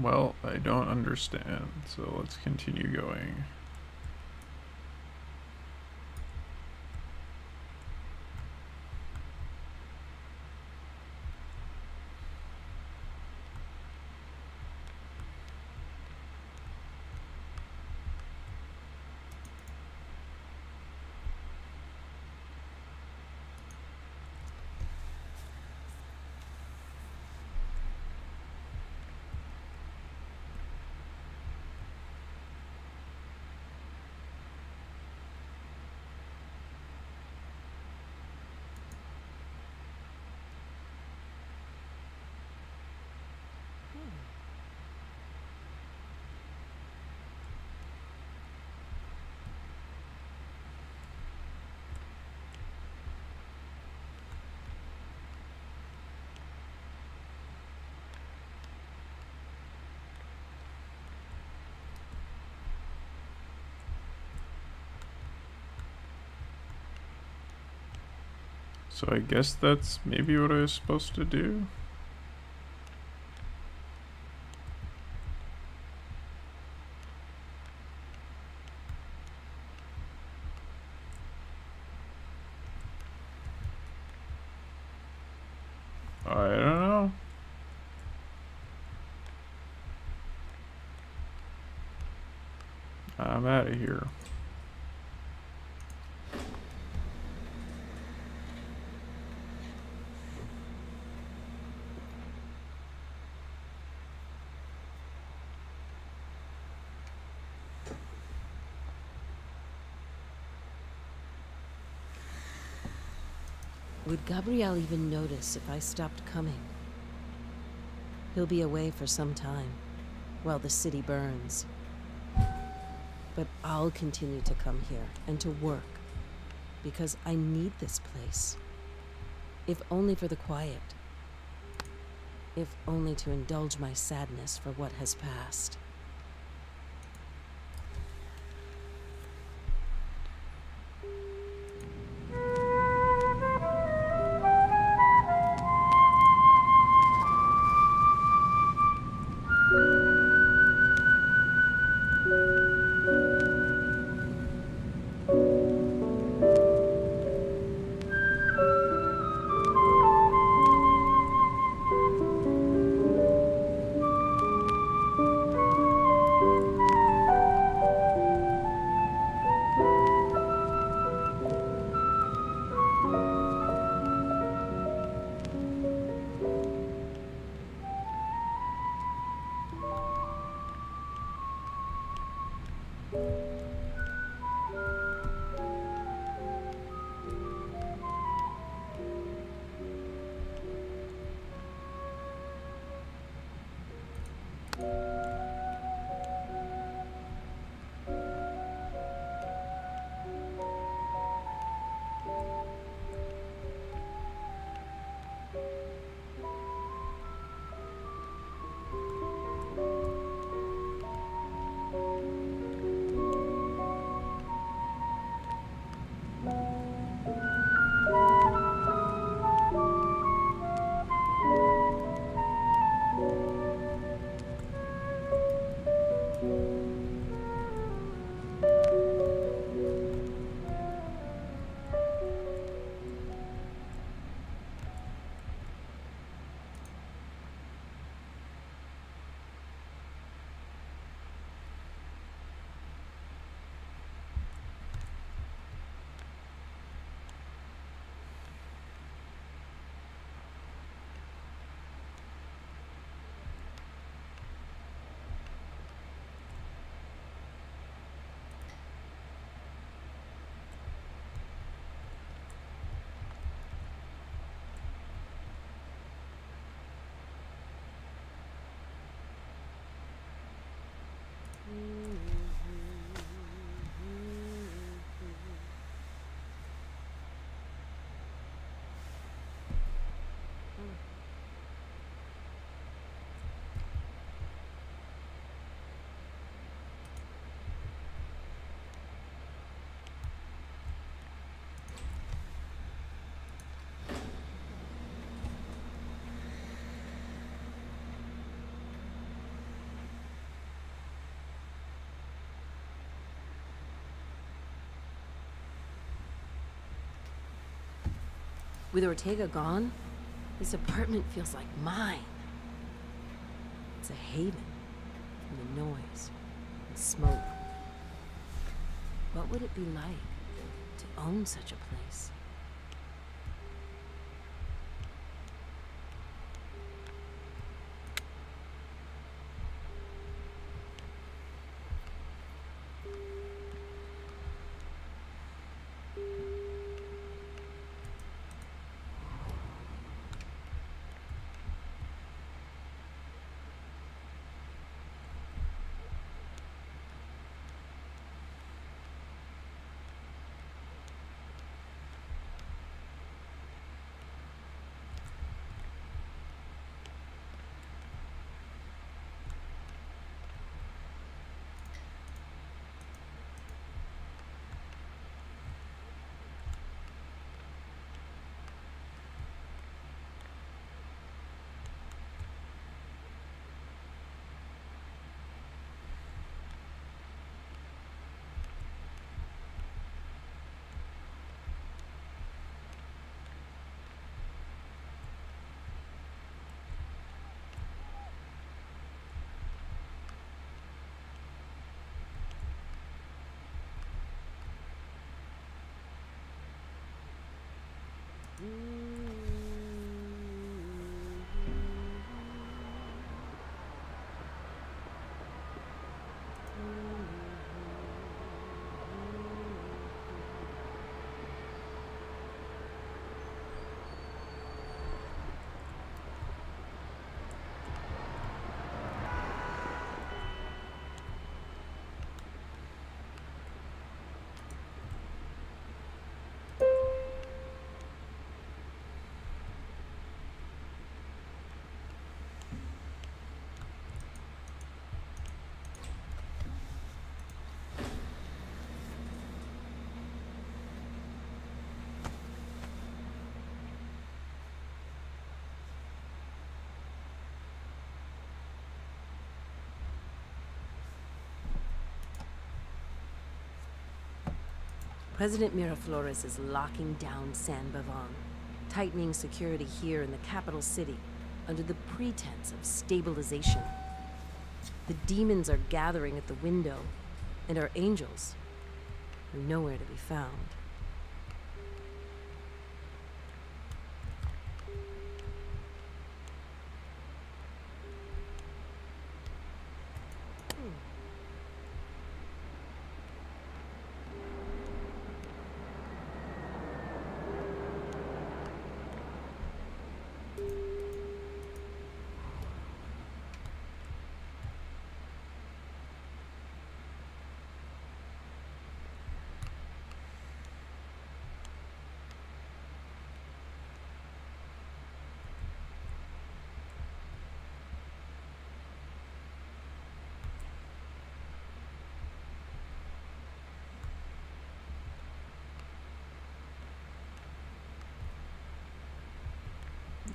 Well, I don't understand, so let's continue going. So I guess that's maybe what I was supposed to do. I don't know. I'm out of here. Would Gabriel even notice if I stopped coming? He'll be away for some time, while the city burns. But I'll continue to come here and to work, because I need this place. If only for the quiet. If only to indulge my sadness for what has passed. With Ortega gone, this apartment feels like mine. It's a haven from the noise and smoke. What would it be like to own such a place? President Miraflores is locking down San Bavon, tightening security here in the capital city under the pretense of stabilization. The demons are gathering at the window, and our angels are nowhere to be found.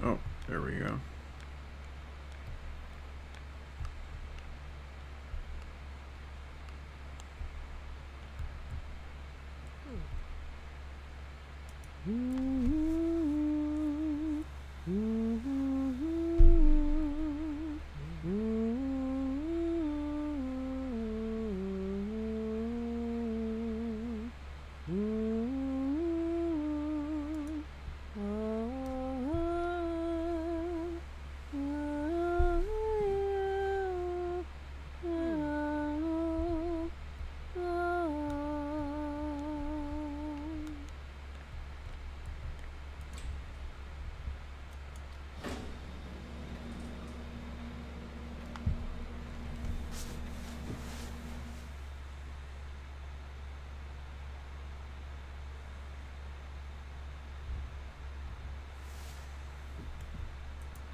Oh, there we go.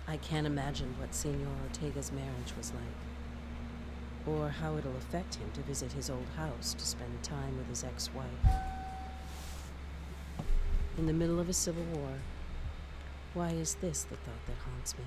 I can't imagine what Senor Ortega's marriage was like, or how it'll affect him to visit his old house to spend time with his ex-wife. In the middle of a civil war, why is this the thought that haunts me?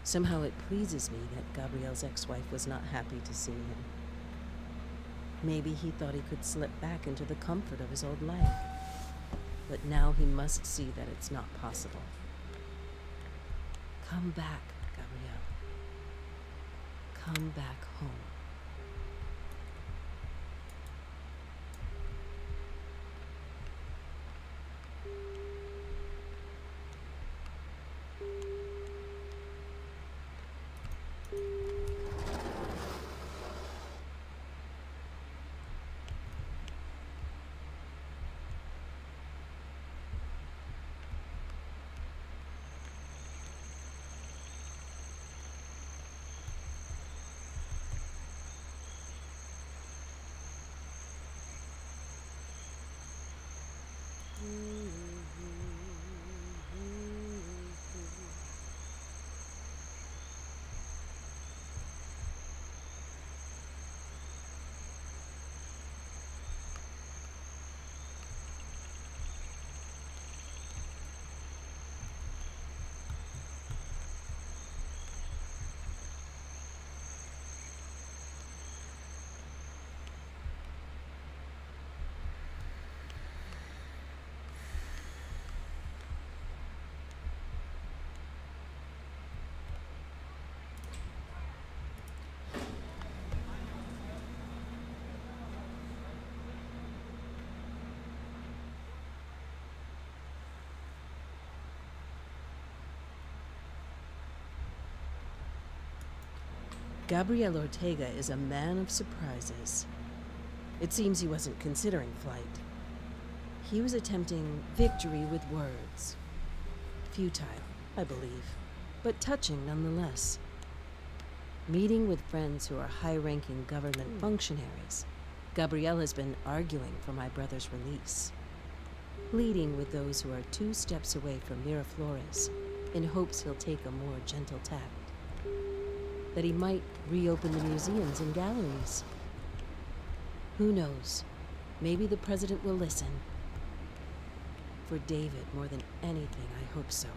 Somehow it pleases me that Gabrielle's ex-wife was not happy to see him. Maybe he thought he could slip back into the comfort of his old life. But now he must see that it's not possible. Come back, Gabrielle. Come back home. Gabriel Ortega is a man of surprises. It seems he wasn't considering flight. He was attempting victory with words. Futile, I believe, but touching nonetheless. Meeting with friends who are high-ranking government functionaries, Gabriel has been arguing for my brother's release. Pleading with those who are 2 steps away from Miraflores, in hopes he'll take a more gentle tact. That he might reopen the museums and galleries. Who knows? Maybe the president will listen. For David, more than anything, I hope so.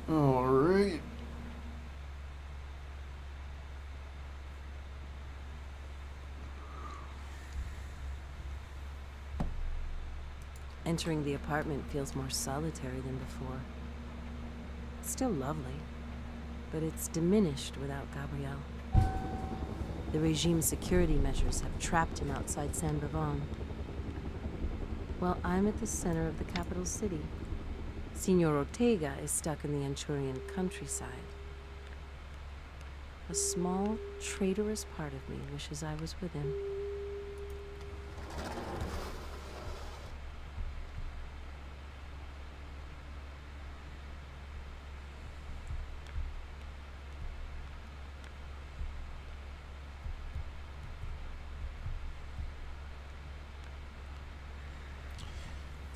All right. Entering the apartment feels more solitary than before. It's still lovely, but it's diminished without Gabriel. The regime's security measures have trapped him outside San Bavon. While I'm at the center of the capital city, Senor Ortega is stuck in the Anchurian countryside. A small, traitorous part of me wishes I was with him.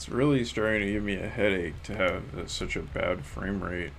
It's really starting to give me a headache to have such a bad frame rate.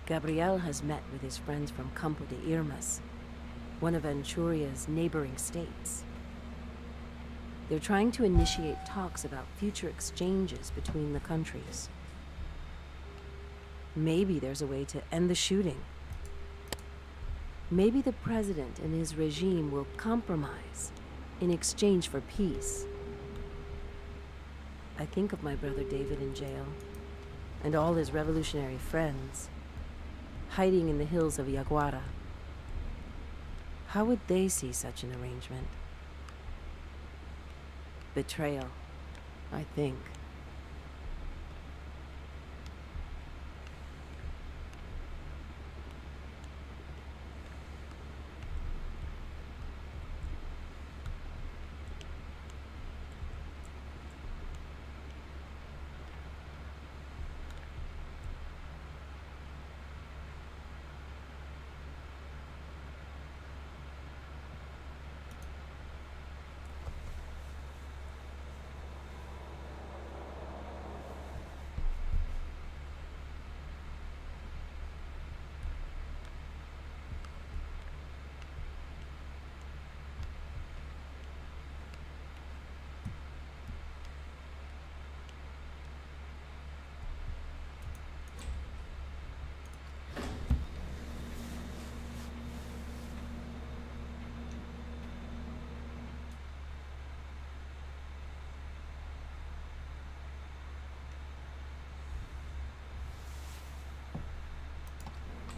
Gabriel has met with his friends from Campo de Irmas, one of Anchuria's neighboring states. They're trying to initiate talks about future exchanges between the countries. Maybe there's a way to end the shooting. Maybe the president and his regime will compromise in exchange for peace. I think of my brother David in jail, and all his revolutionary friends, hiding in the hills of Yaguara. How would they see such an arrangement? Betrayal, I think.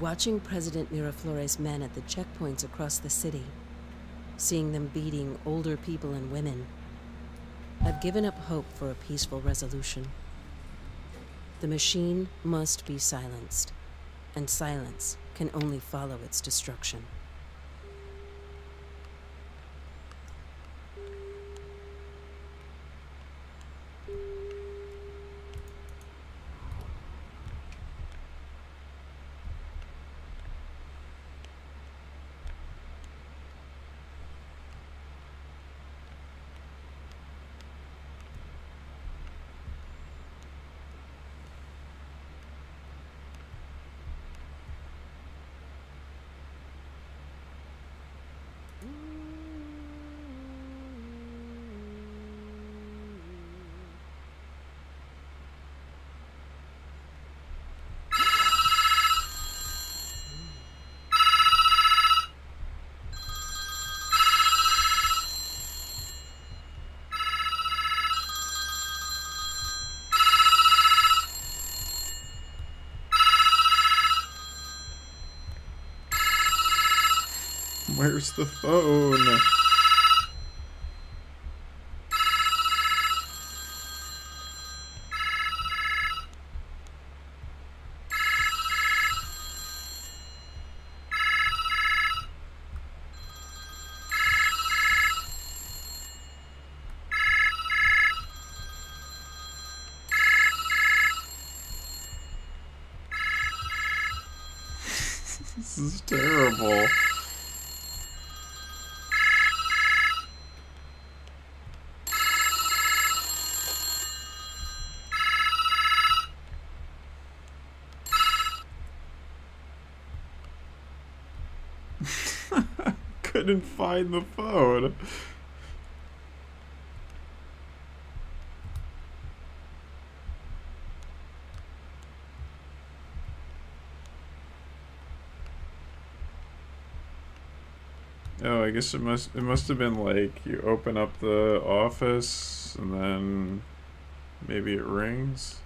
Watching President Miraflores' men at the checkpoints across the city, seeing them beating older people and women, I've given up hope for a peaceful resolution. The machine must be silenced, and silence can only follow its destruction. Where's the phone? This is terrible. couldn't find the phone. Oh, I guess it must have been like you open up the office and then maybe it rings.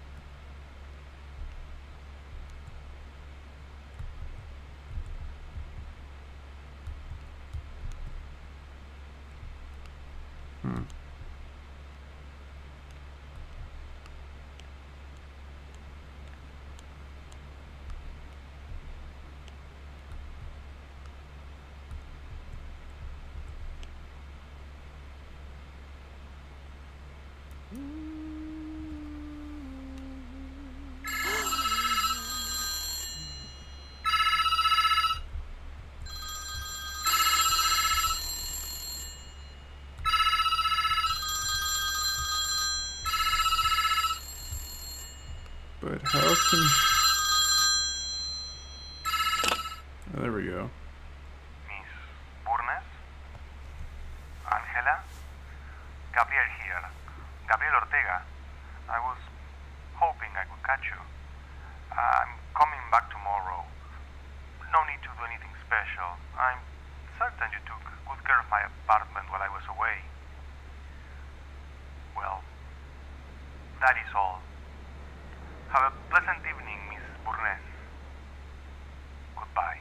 But how can... Oh, there we go. Miss Burnes? Angela? Gabriel here. Gabriel Ortega. I was hoping I could catch you. I'm coming back tomorrow. No need to do anything special. I'm certain you took good care of my apartment while I was away. Well, that is all. Have a pleasant evening, Miss Burnes. Goodbye.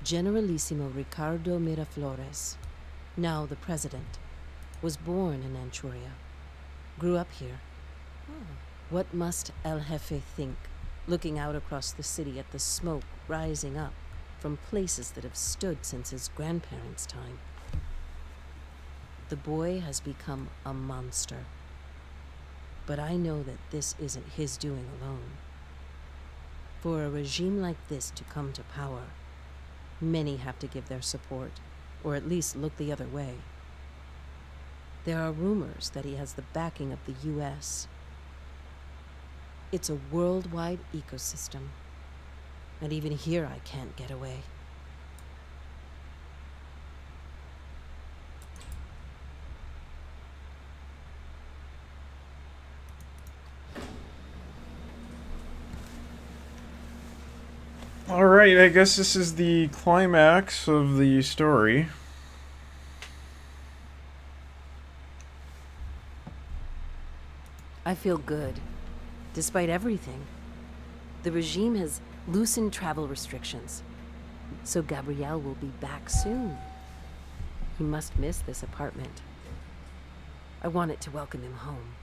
Generalissimo Ricardo Miraflores, now the president, was born in Anchuria, grew up here. What must El Jefe think, looking out across the city at the smoke rising up from places that have stood since his grandparents' time? The boy has become a monster. But I know that this isn't his doing alone. For a regime like this to come to power, many have to give their support, or at least look the other way. There are rumors that he has the backing of the US. It's a worldwide ecosystem. And even here I can't get away. Alright, I guess this is the climax of the story. I feel good, despite everything. The regime has loosened travel restrictions, so Gabriel will be back soon. He must miss this apartment. I wanted to welcome him home.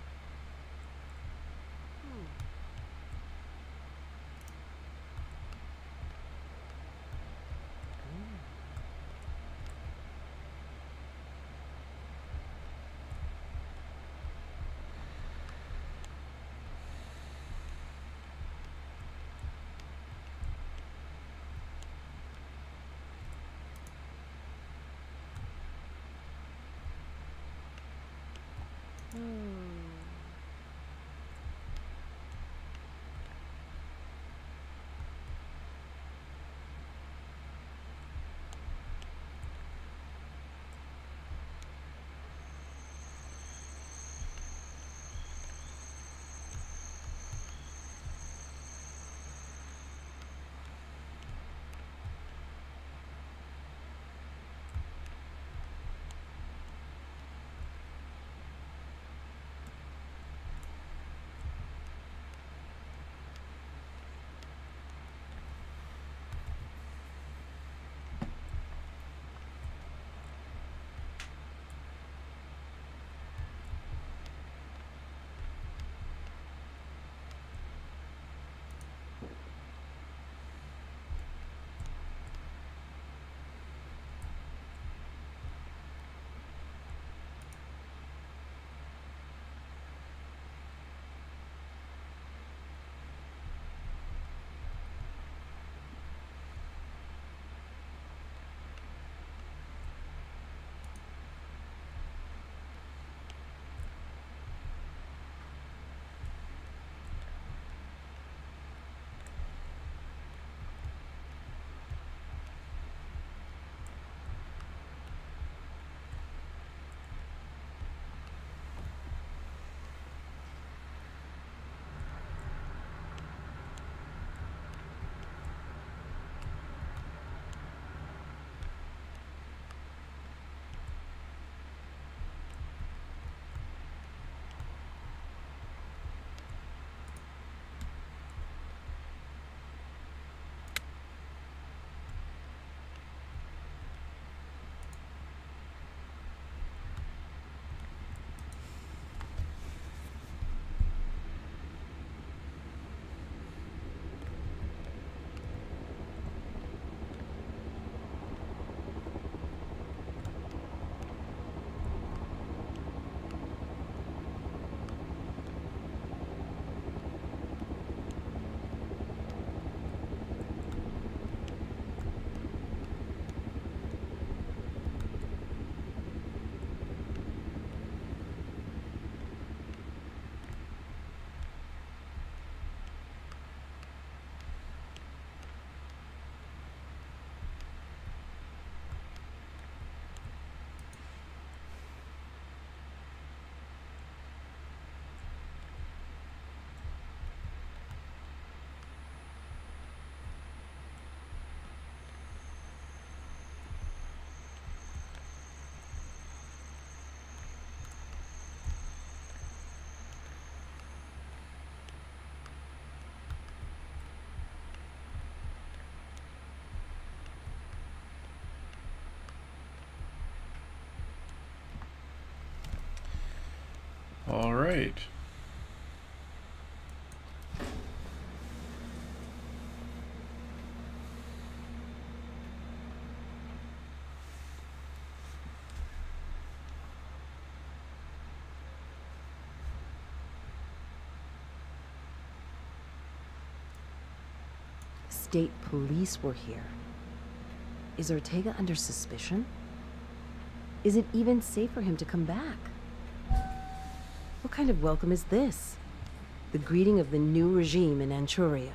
All right. State police were here. Is Ortega under suspicion? Is it even safe for him to come back? What kind of welcome is this? The greeting of the new regime in Anchuria.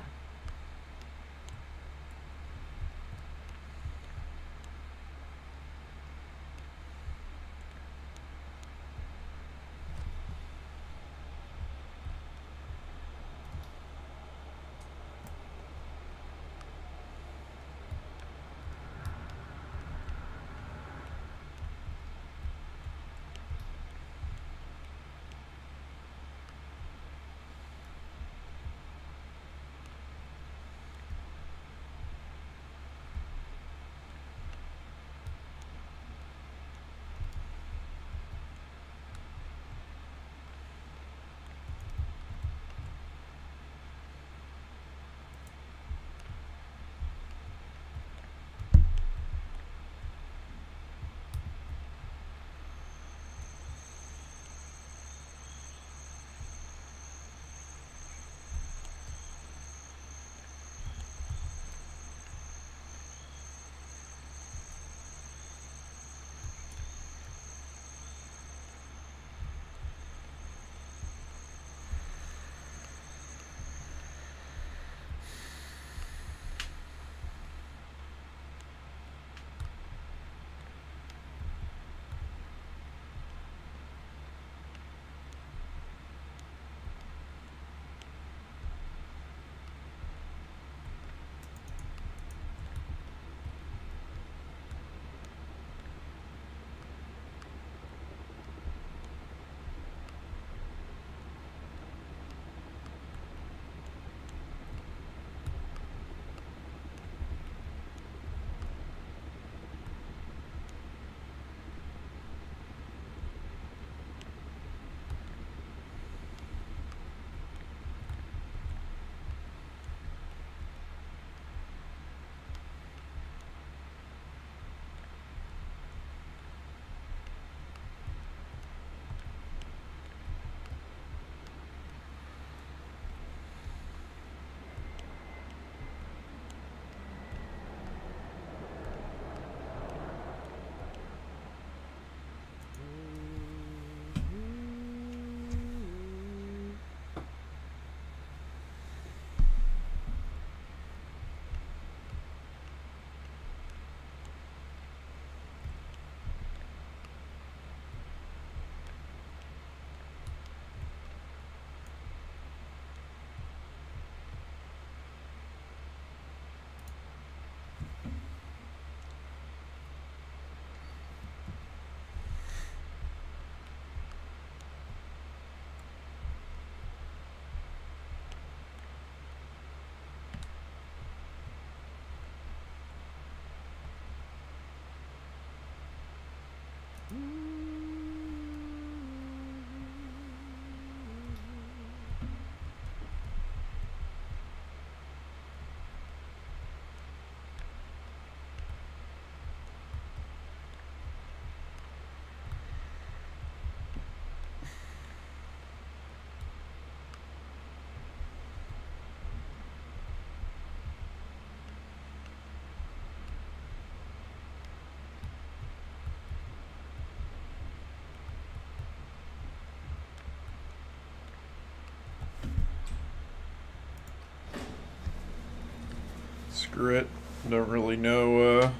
Screw it. Don't really know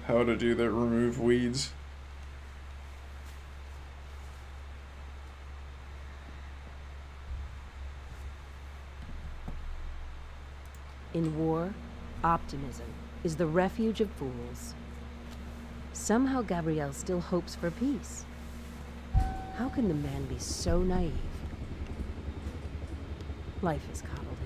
how to do the remove weeds. In war, optimism is the refuge of fools. Somehow Gabriel still hopes for peace. How can the man be so naive? Life has coddled him.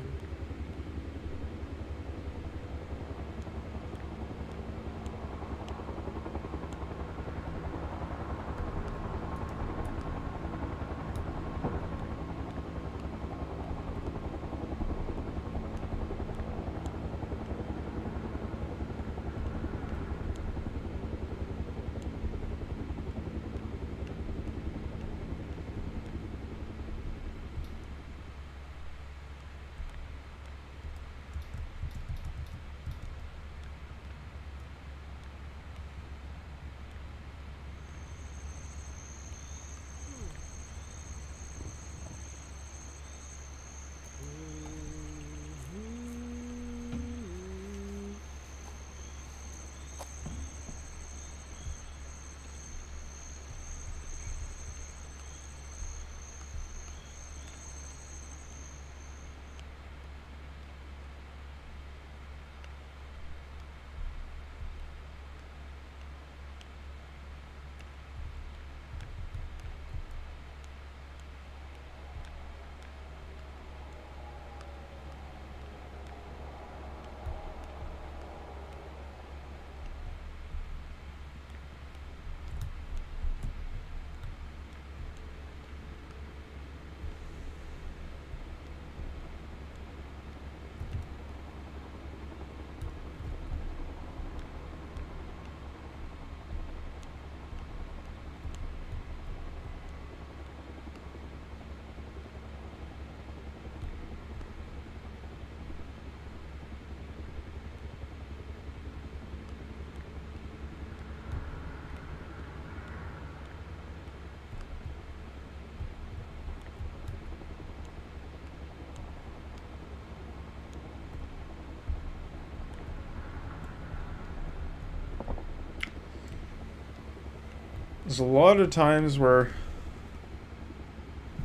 There's a lot of times where...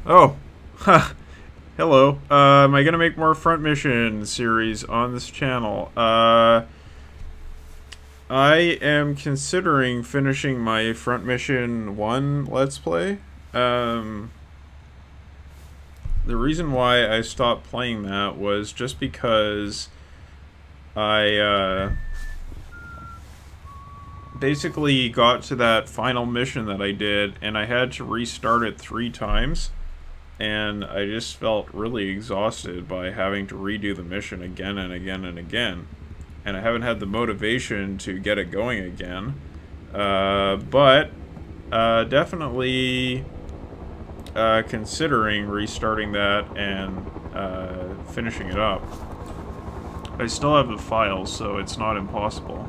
Oh! Ha! Hello. Am I gonna make more Front Mission series on this channel? I am considering finishing my Front Mission 1 Let's Play. The reason why I stopped playing that was just because I basically got to that final mission that I did, and I had to restart it 3 times, and I just felt really exhausted by having to redo the mission again and again and again, and I haven't had the motivation to get it going again, but definitely considering restarting that and finishing it up. I still have the files, so it's not impossible.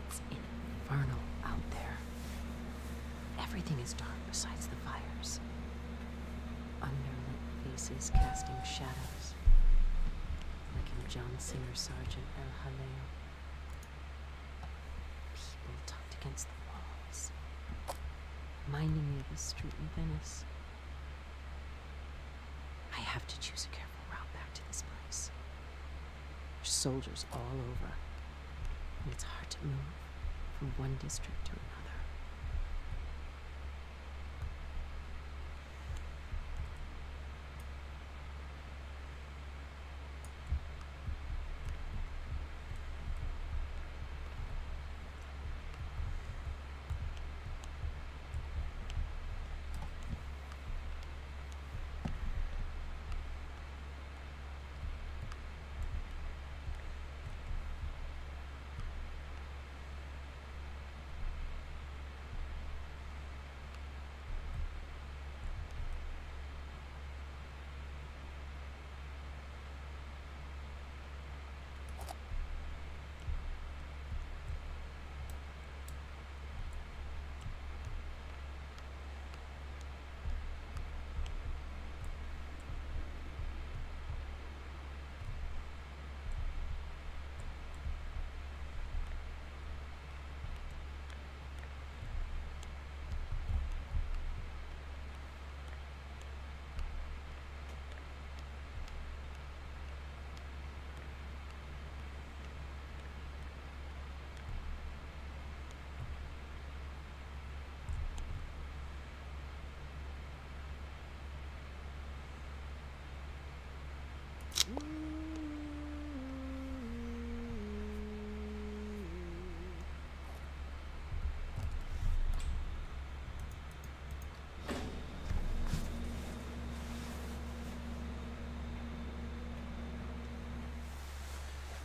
It's infernal out there. Everything is dark besides the fires. Underlit faces casting shadows, like in John Singer Sargent El Jaleo. People tucked against the walls, reminding me of a street in Venice. I have to choose a careful route back to this place. There's soldiers all over, and it's hard to move from one district to another.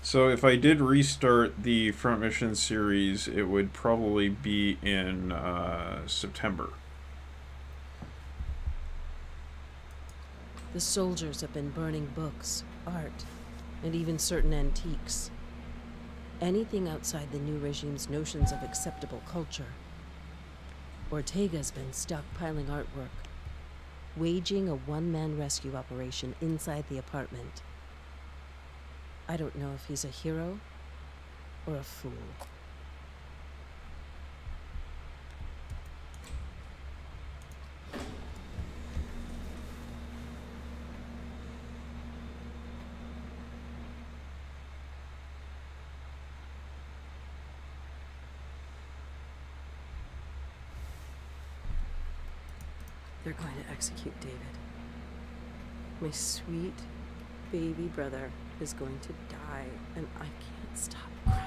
So if I did restart the Front Mission series, it would probably be in September. The soldiers have been burning books, art, and even certain antiques. Anything outside the new regime's notions of acceptable culture. Ortega's been stockpiling artwork, waging a one-man rescue operation inside the apartment. I don't know if he's a hero or a fool. They're going to execute David. My sweet baby brother is going to die, and I can't stop crying.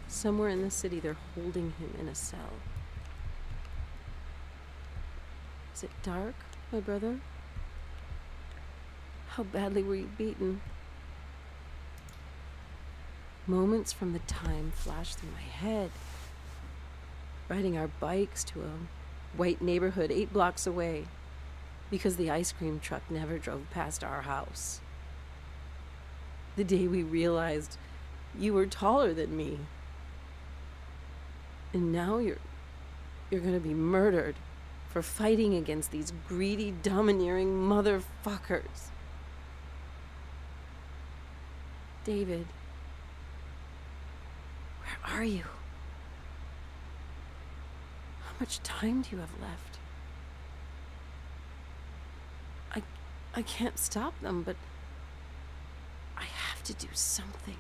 Somewhere in the city, they're holding him in a cell. Is it dark, my brother? How badly were you beaten? Moments from the time flash through my head. Riding our bikes to a white neighborhood 8 blocks away because the ice cream truck never drove past our house. The day we realized you were taller than me. And now you're gonna be murdered for fighting against these greedy, domineering motherfuckers. David, where are you? How much time do you have left? I can't stop them, but I have to do something.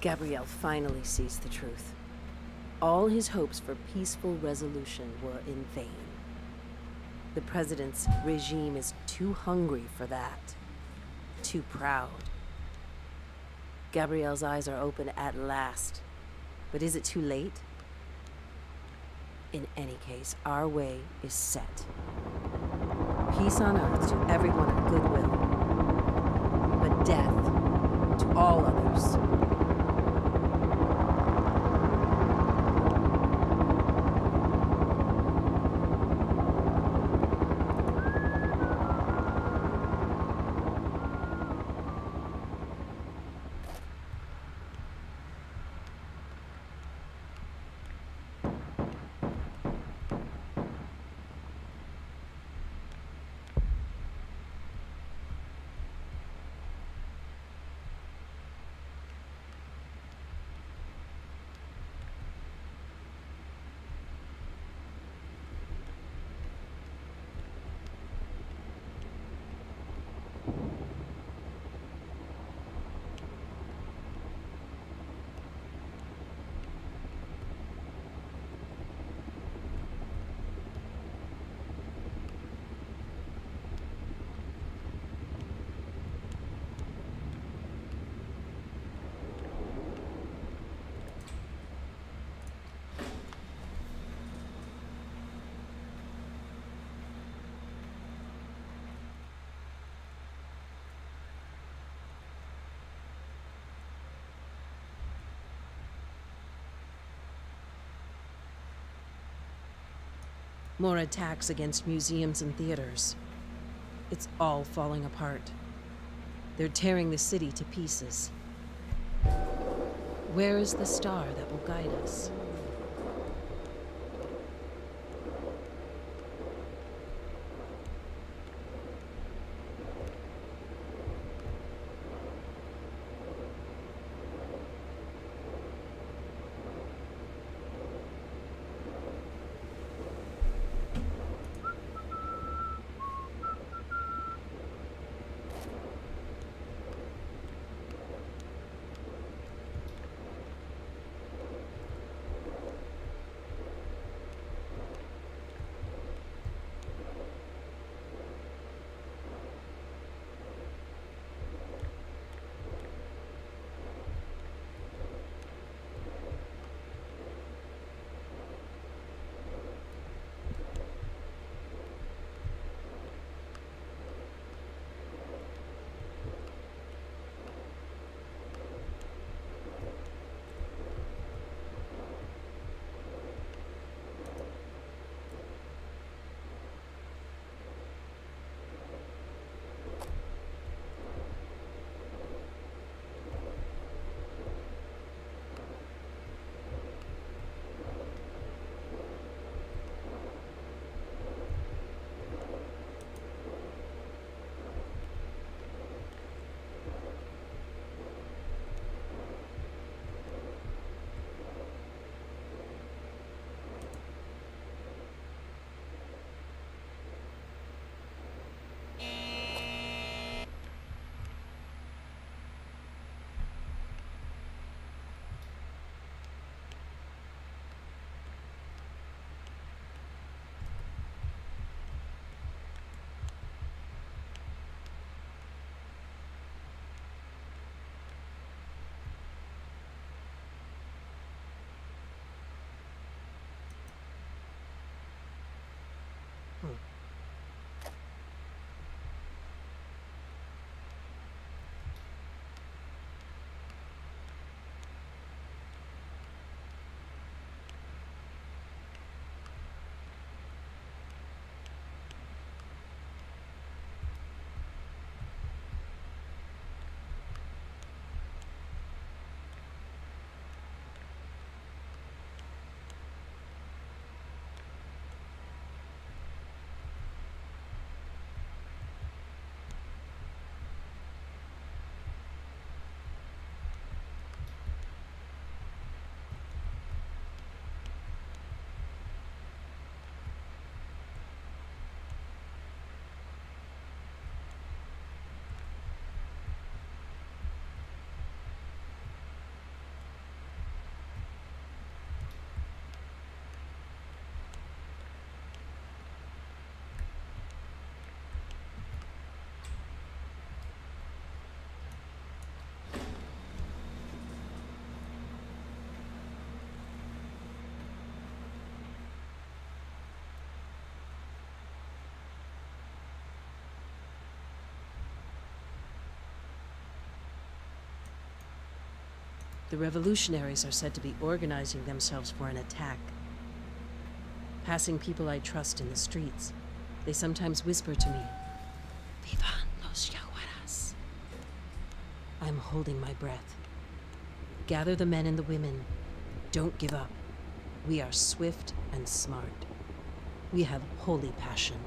Gabriel finally sees the truth. All his hopes for peaceful resolution were in vain. The president's regime is too hungry for that. Too proud. Gabriel's eyes are open at last. But is it too late? In any case, our way is set. Peace on earth to everyone of goodwill, but death to all others. More attacks against museums and theaters. It's all falling apart. They're tearing the city to pieces. Where is the star that will guide us? The revolutionaries are said to be organizing themselves for an attack. Passing people I trust in the streets, they sometimes whisper to me, "Vivan los Yaguaras." I'm holding my breath. Gather the men and the women. Don't give up. We are swift and smart. We have holy passion.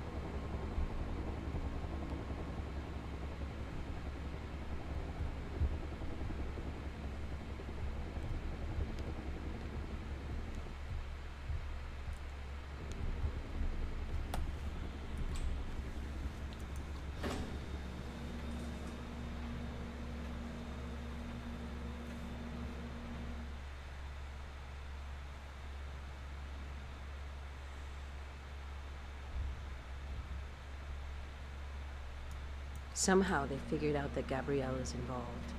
Somehow they figured out that Gabrielle is involved.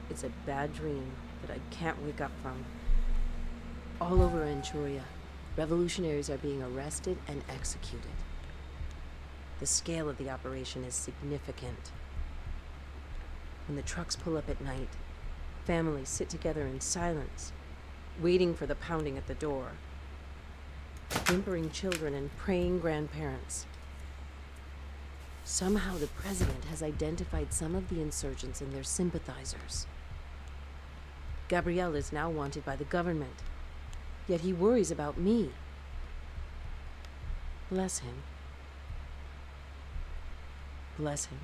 It's a bad dream that I can't wake up from. All over Anchuria, revolutionaries are being arrested and executed. The scale of the operation is significant. When the trucks pull up at night, families sit together in silence, waiting for the pounding at the door. Whimpering children and praying grandparents. Somehow the president has identified some of the insurgents and their sympathizers. Gabrielle is now wanted by the government, yet he worries about me. Bless him. Bless him.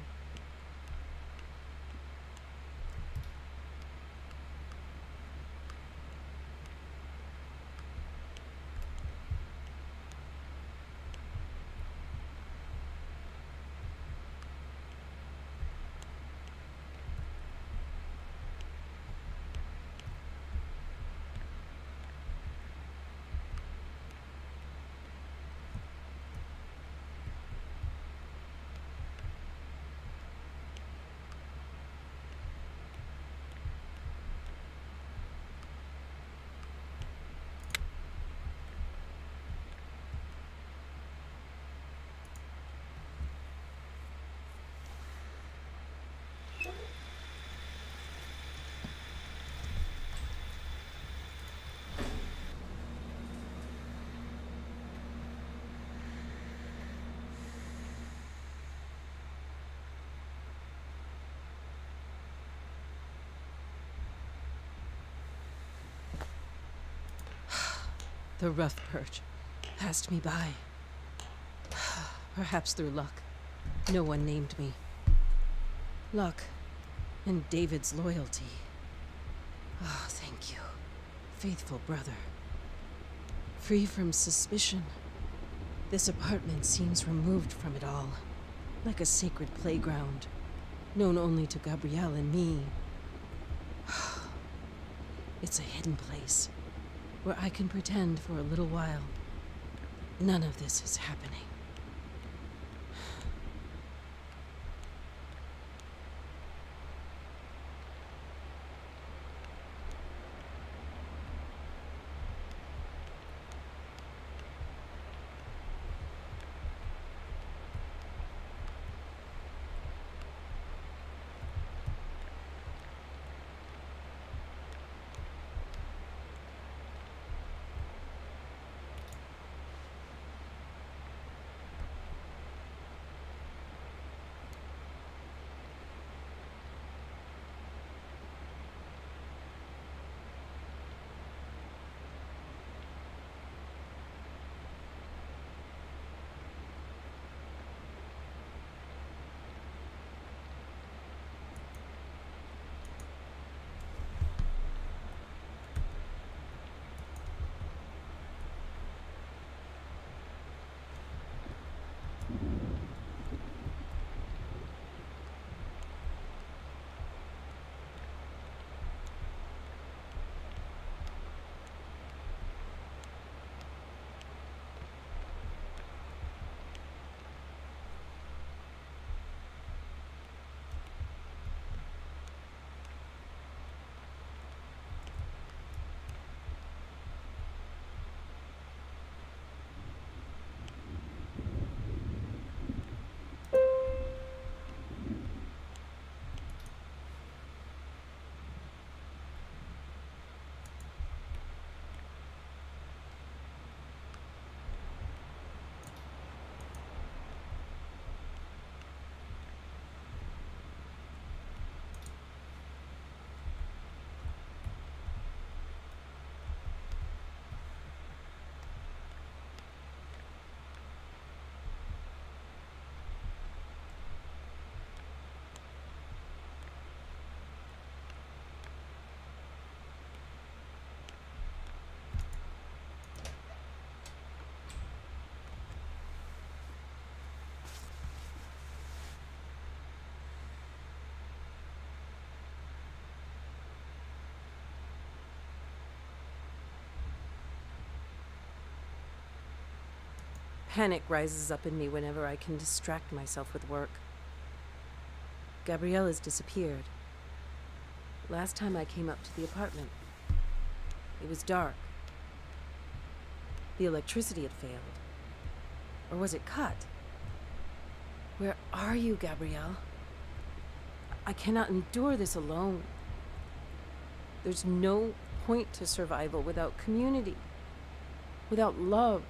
The rough perch passed me by. Perhaps through luck. No one named me. Luck and David's loyalty. Oh, thank you, faithful brother. Free from suspicion. This apartment seems removed from it all, like a sacred playground, known only to Gabrielle and me. It's a hidden place, where I can pretend for a little while none of this is happening. Panic rises up in me whenever I can distract myself with work. Gabrielle has disappeared. Last time I came up to the apartment, it was dark. The electricity had failed. Or was it cut? Where are you, Gabrielle? I cannot endure this alone. There's no point to survival without community, without love.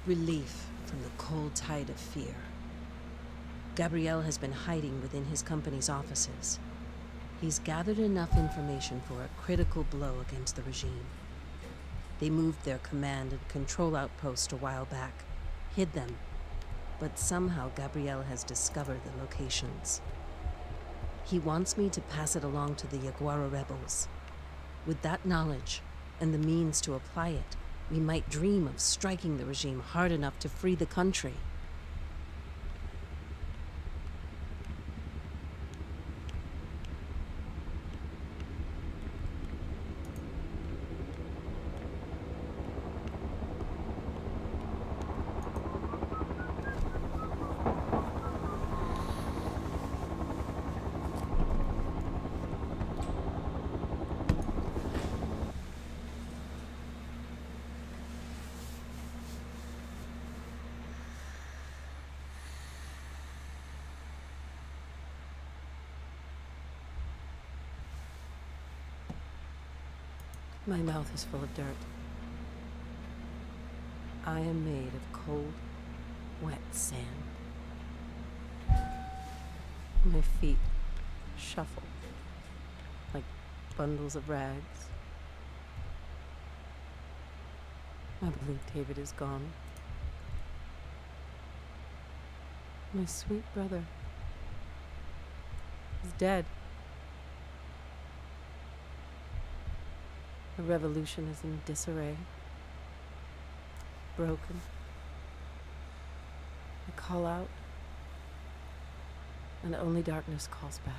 Relief from the cold tide of fear. Gabrielle has been hiding within his company's offices. He's gathered enough information for a critical blow against the regime. They moved their command and control outpost a while back, hid them, but somehow Gabrielle has discovered the locations. He wants me to pass it along to the Yaguara rebels. With that knowledge, and the means to apply it, we might dream of striking the regime hard enough to free the country. My mouth is full of dirt. I am made of cold, wet sand. My feet shuffle like bundles of rags. I believe David is gone. My sweet brother is dead. The revolution is in disarray. broken. I call out, and only darkness calls back.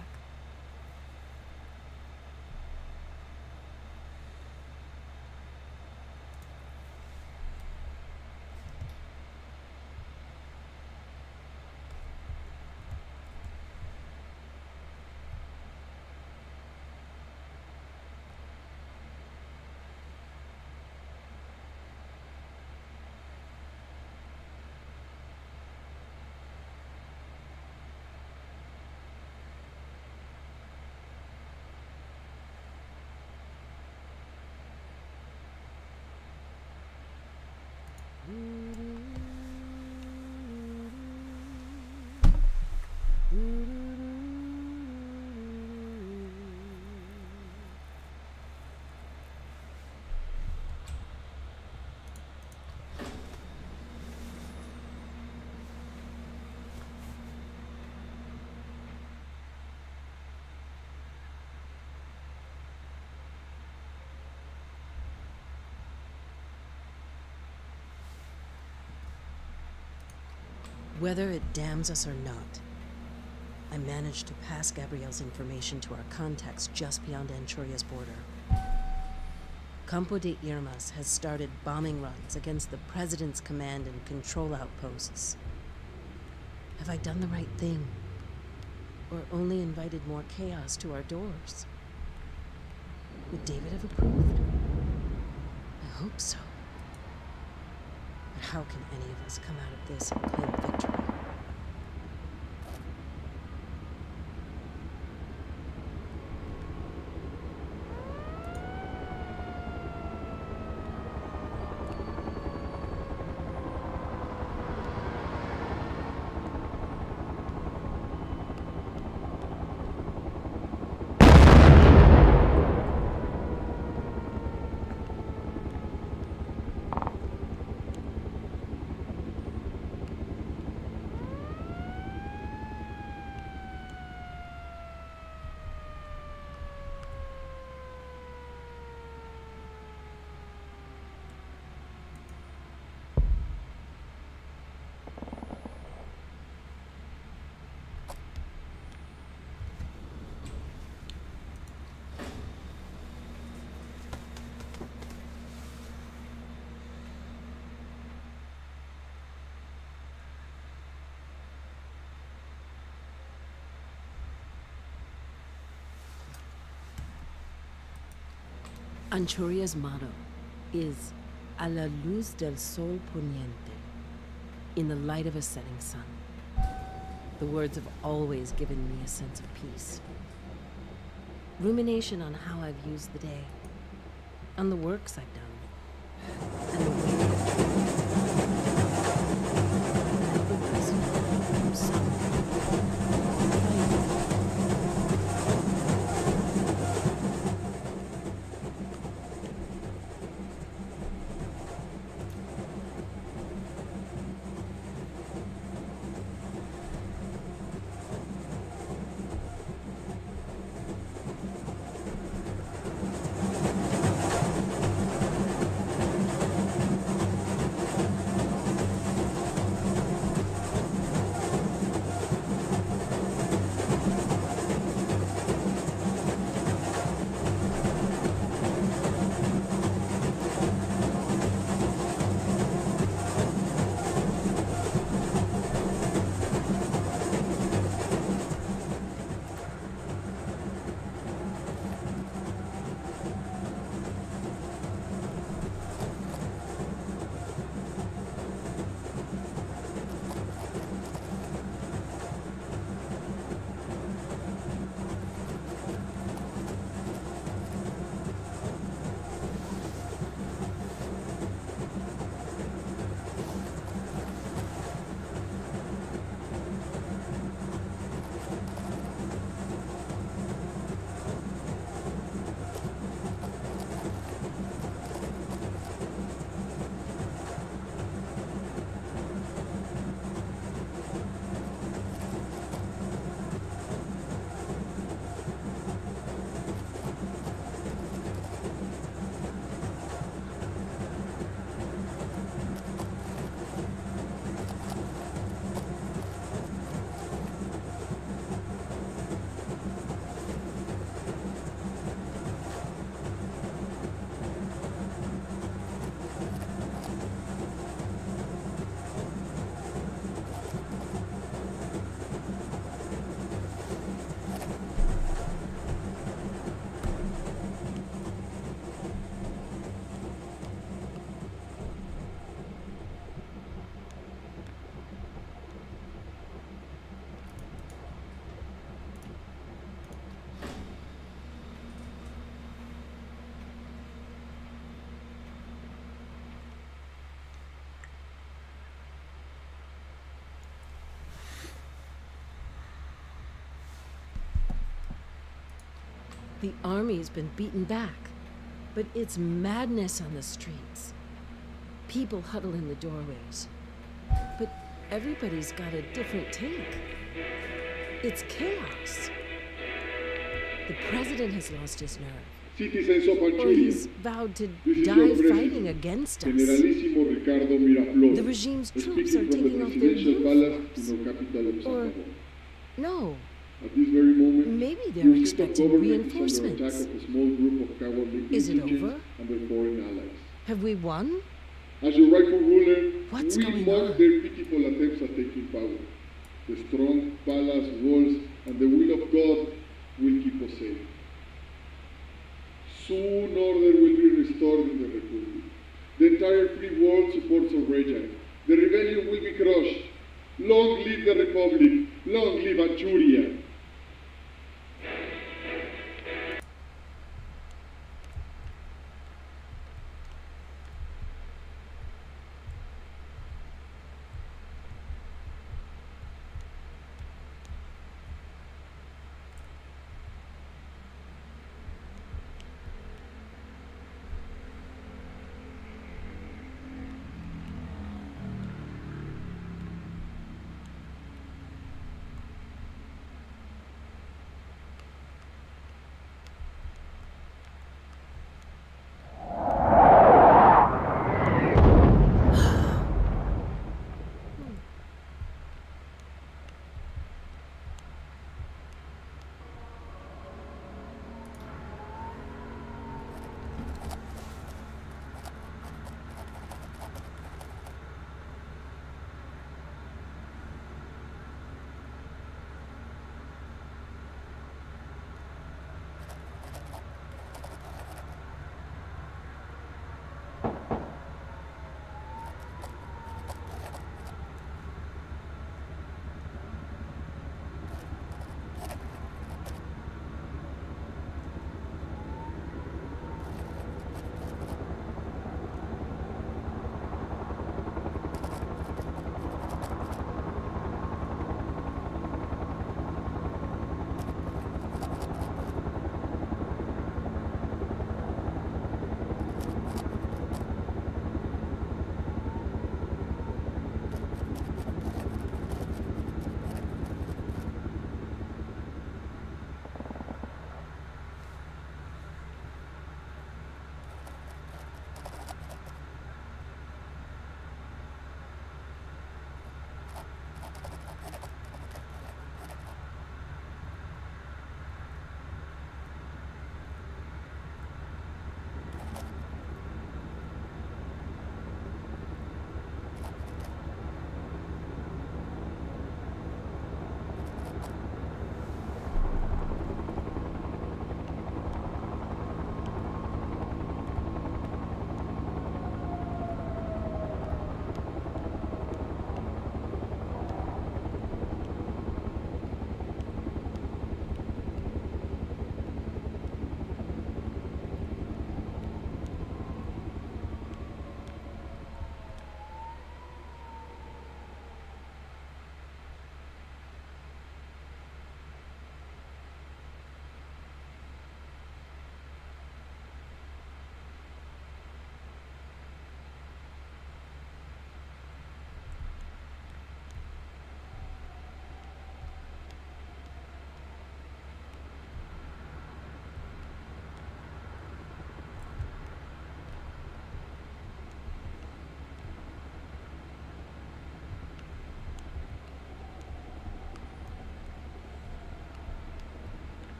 Whether it damns us or not, I managed to pass Gabrielle's information to our contacts just beyond Anchuria's border. Campo de Irmas has started bombing runs against the President's command and control outposts. Have I done the right thing? Or only invited more chaos to our doors? Would David have approved? I hope so. But how can any of us come out of this and claim victory? Anchuria's motto is A la luz del sol poniente, in the light of a setting sun. The words have always given me a sense of peace. Rumination on how I've used the day, on the works I've done, and the way I've The army's been beaten back, but it's madness on the streets. People huddle in the doorways, but everybody's got a different take. It's chaos. The president has lost his nerve. Citizens of Or Anchuria, he's vowed to this is die your fighting president, against us. Generalissimo Ricardo Miraflores, The regime's troops speaking are from the taking off their presidential palace uniforms. in our capital of Or- Salvador. No, At this very moment, maybe they're your seat of expecting government is under reinforcements. attack of a small group of cowardly Is it insurgents over? and their foreign allies. Have we won? As your rightful ruler, What's we going mock on? their pitiful attempts at taking power. The strong palace walls and the will of God will keep us safe. Soon order will be restored in the Republic. The entire free world supports our regime. The rebellion will be crushed. Long live the Republic! Long live Anchuria!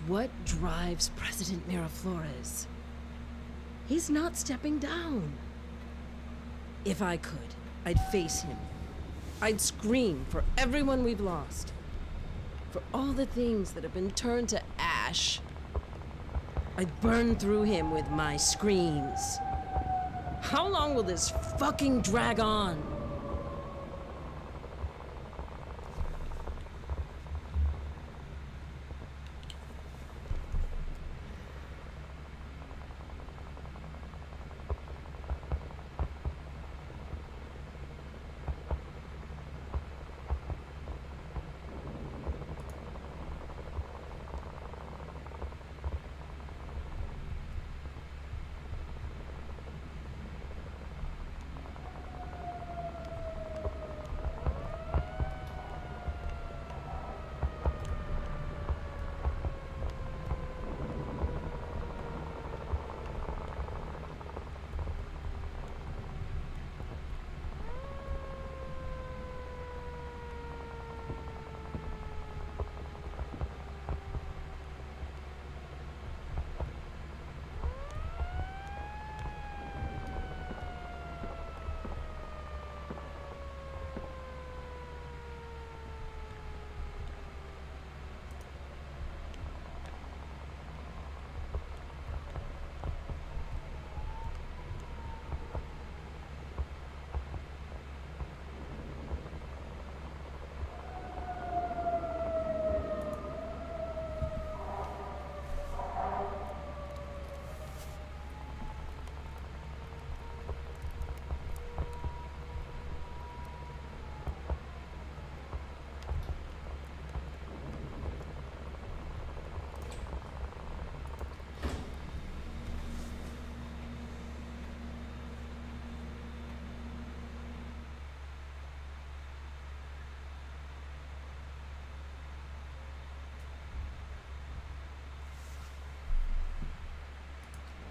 What drives President Miraflores? He's not stepping down. If I could, I'd face him. I'd scream for everyone we've lost. For all the things that have been turned to ash. I'd burn through him with my screams. How long will this fucking drag on?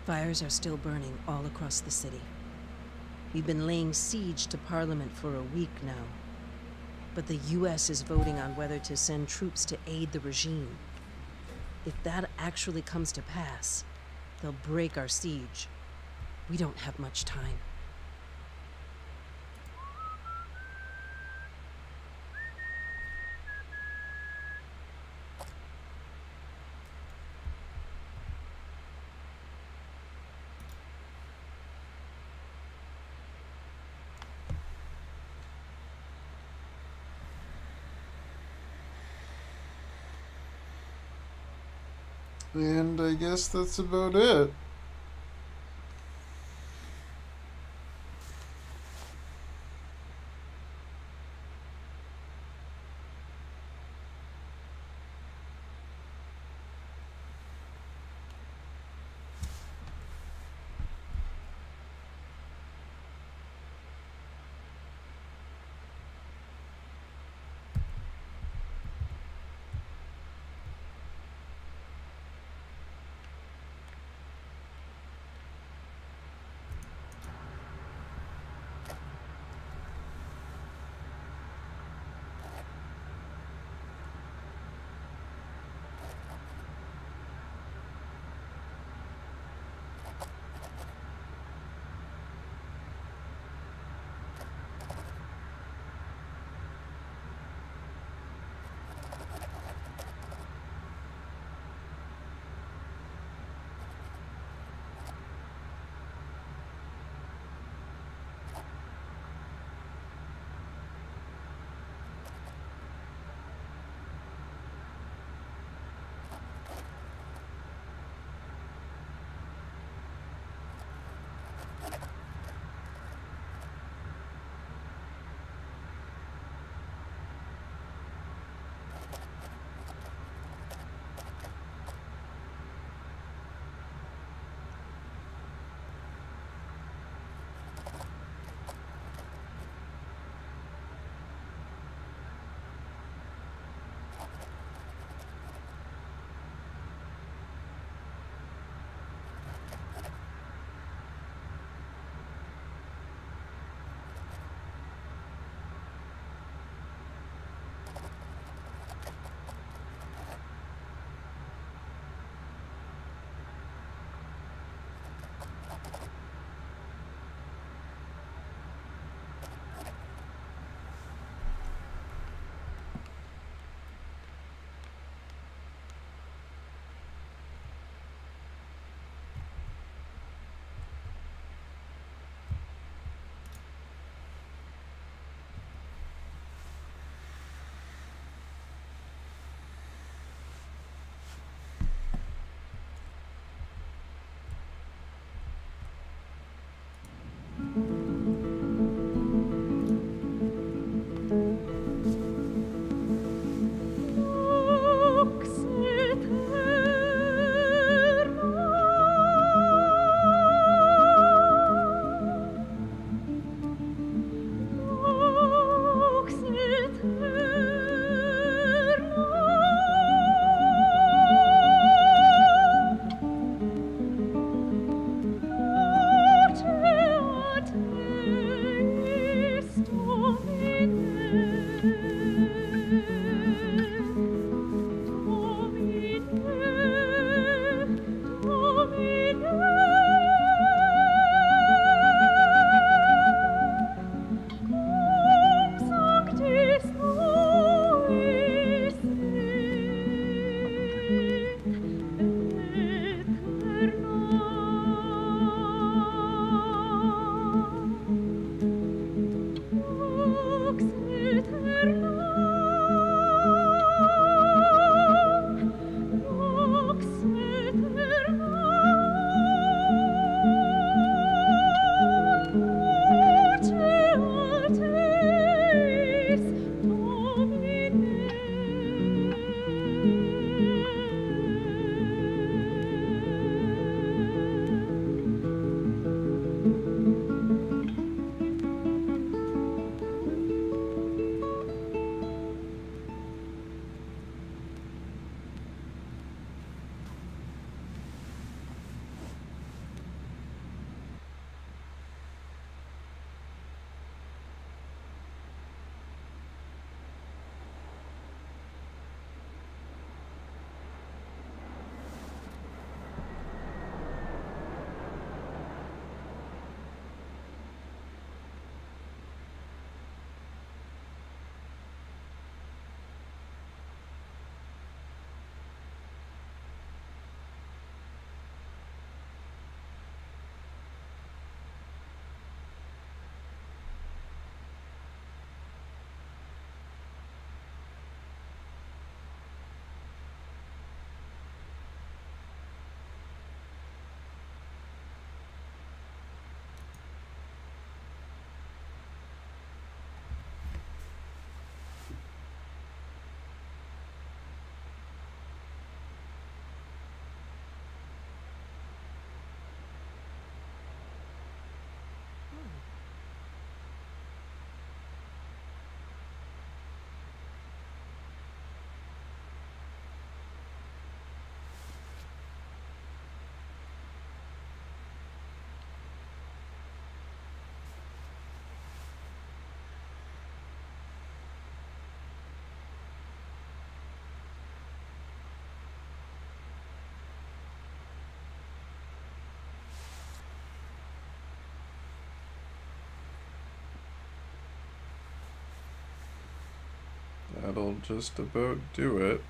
Fires are still burning all across the city. We've been laying siege to Parliament for a week now. But the US is voting on whether to send troops to aid the regime. If that actually comes to pass, they'll break our siege. We don't have much time. And I guess that's about it. That'll just about do it.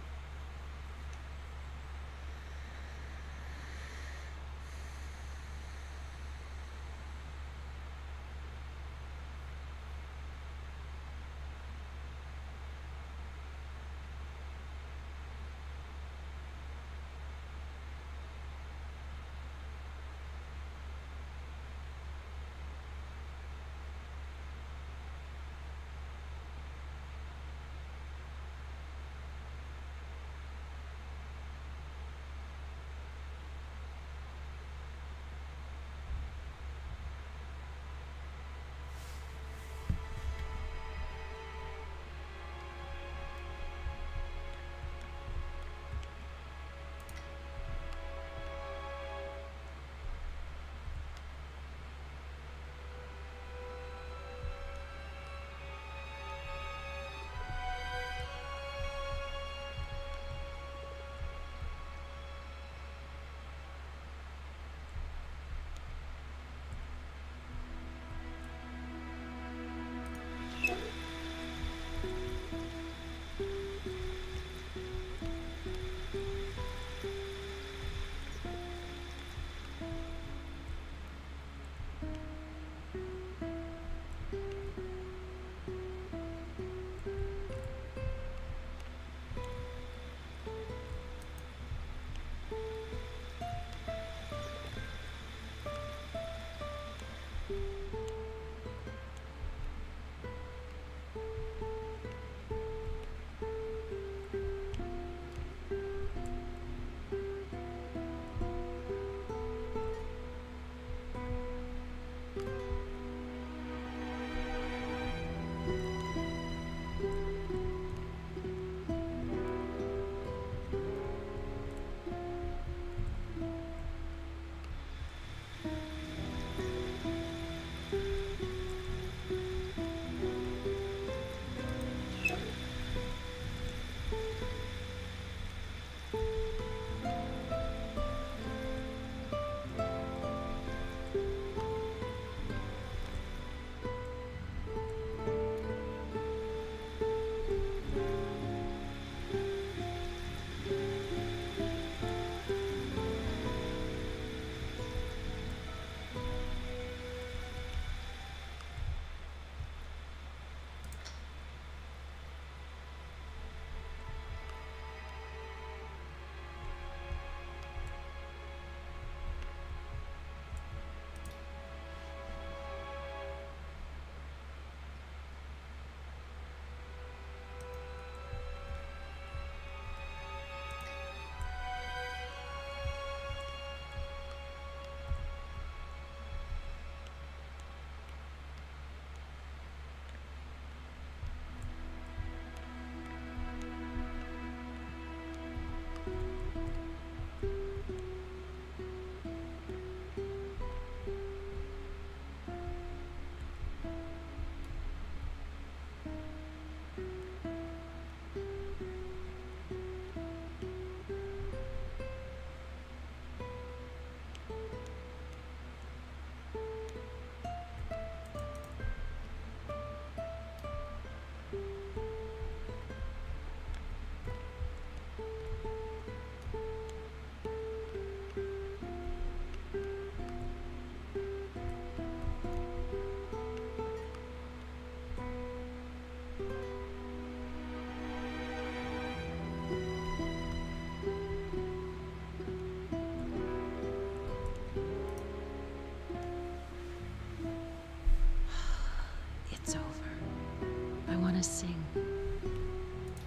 to sing.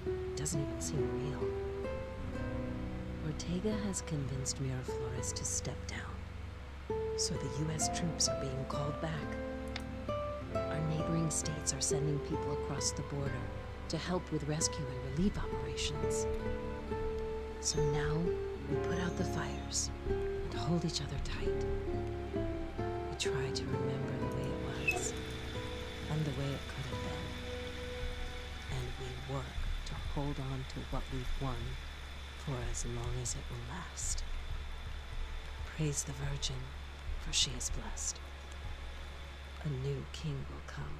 It doesn't even seem real. Ortega has convinced Miraflores to step down, so the US troops are being called back. Our neighboring states are sending people across the border to help with rescue and relief operations. So now, we put out the fires and hold each other tight. We try to remember the way it was, and the way it could have been. And we work to hold on to what we've won for as long as it will last. Praise the Virgin, for she is blessed. A new king will come.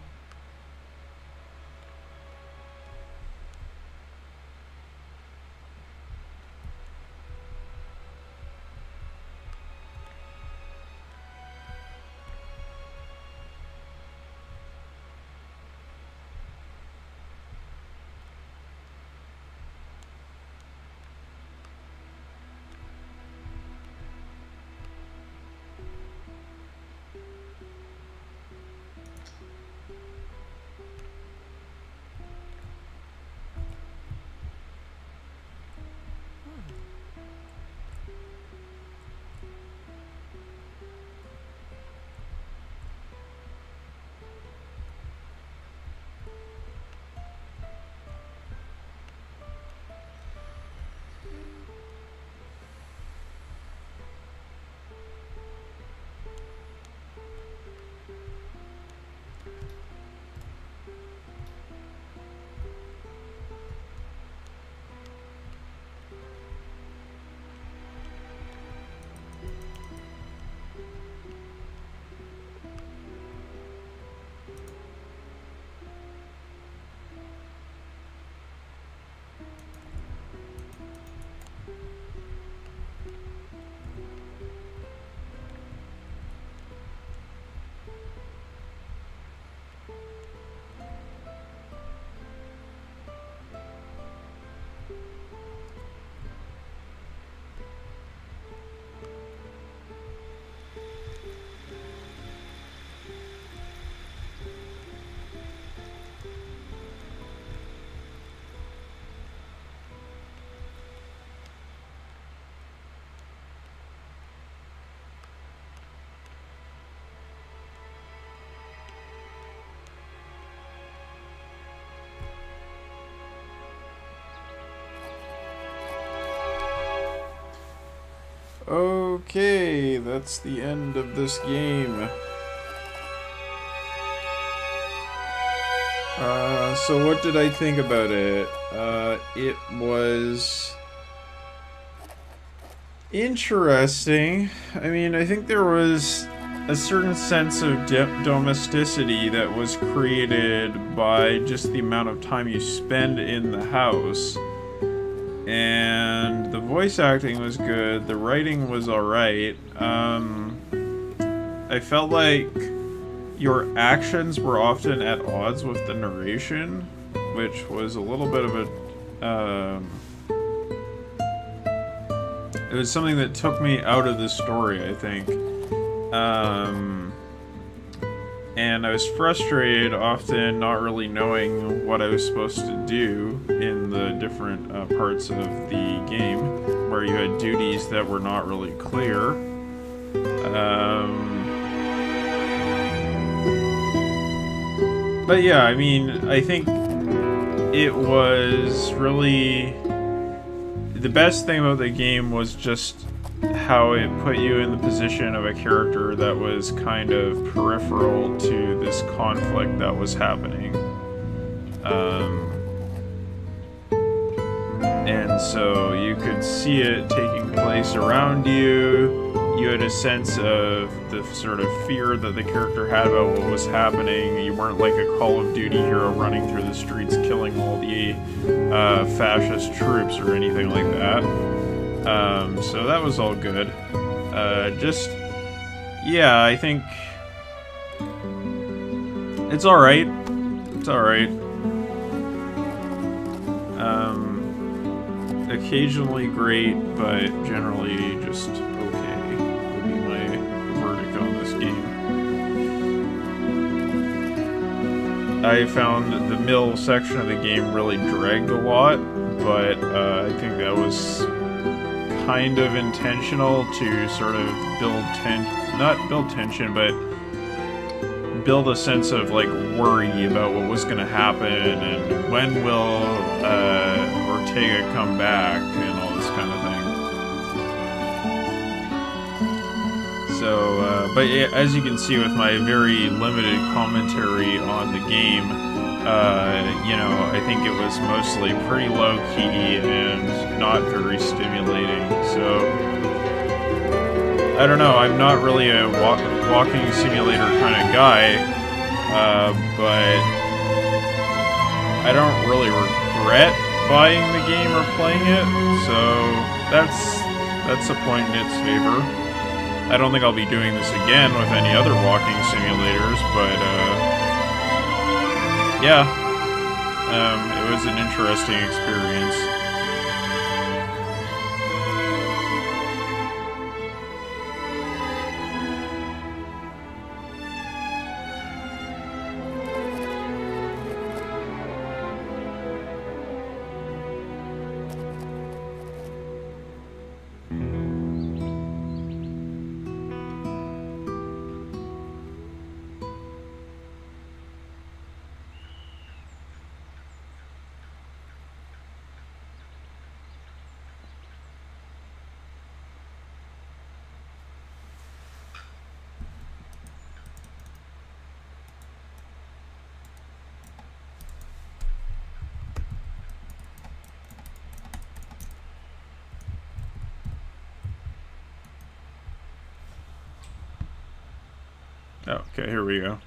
Okay, that's the end of this game. So what did I think about it? It was interesting. I mean, I think there was a certain sense of domesticity that was created by just the amount of time you spend in the house. And the voice acting was good, the writing was alright. I felt like your actions were often at odds with the narration, which was a little bit of a... it was something that took me out of the story, I think. And I was frustrated, often not really knowing what I was supposed to do in the different parts of the game, where you had duties that were not really clear. But yeah, I mean, I think it was really... The best thing about the game was just how it put you in the position of a character that was kind of peripheral to this conflict that was happening. And so you could see it taking place around you. You had a sense of the sort of fear that the character had about what was happening. You weren't like a Call of Duty hero running through the streets killing all the fascist troops or anything like that. So that was all good. Yeah, I think it's alright. It's alright. Occasionally great, but generally just okay would be my verdict on this game. I found the middle section of the game really dragged a lot, but I think that was kind of intentional to sort of not build tension, but build a sense of like worry about what was going to happen and when will Ortega come back and all this kind of thing. So, but yeah, as you can see with my very limited commentary on the game, you know, I think it was mostly pretty low-key and not very stimulating, so I don't know, I'm not really a walking simulator kind of guy, but I don't really regret buying the game or playing it, so that's a point in its favor. I don't think I'll be doing this again with any other walking simulators, but yeah, it was an interesting experience. Okay, here we go.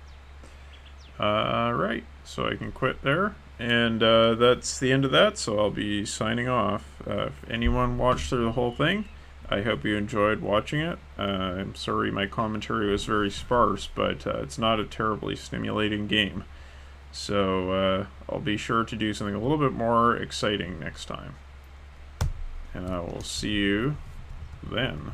Right, so I can quit there, and that's the end of that, so I'll be signing off. If anyone watched through the whole thing, I hope you enjoyed watching it. I'm sorry my commentary was very sparse, but it's not a terribly stimulating game. So I'll be sure to do something a little bit more exciting next time. And I will see you then.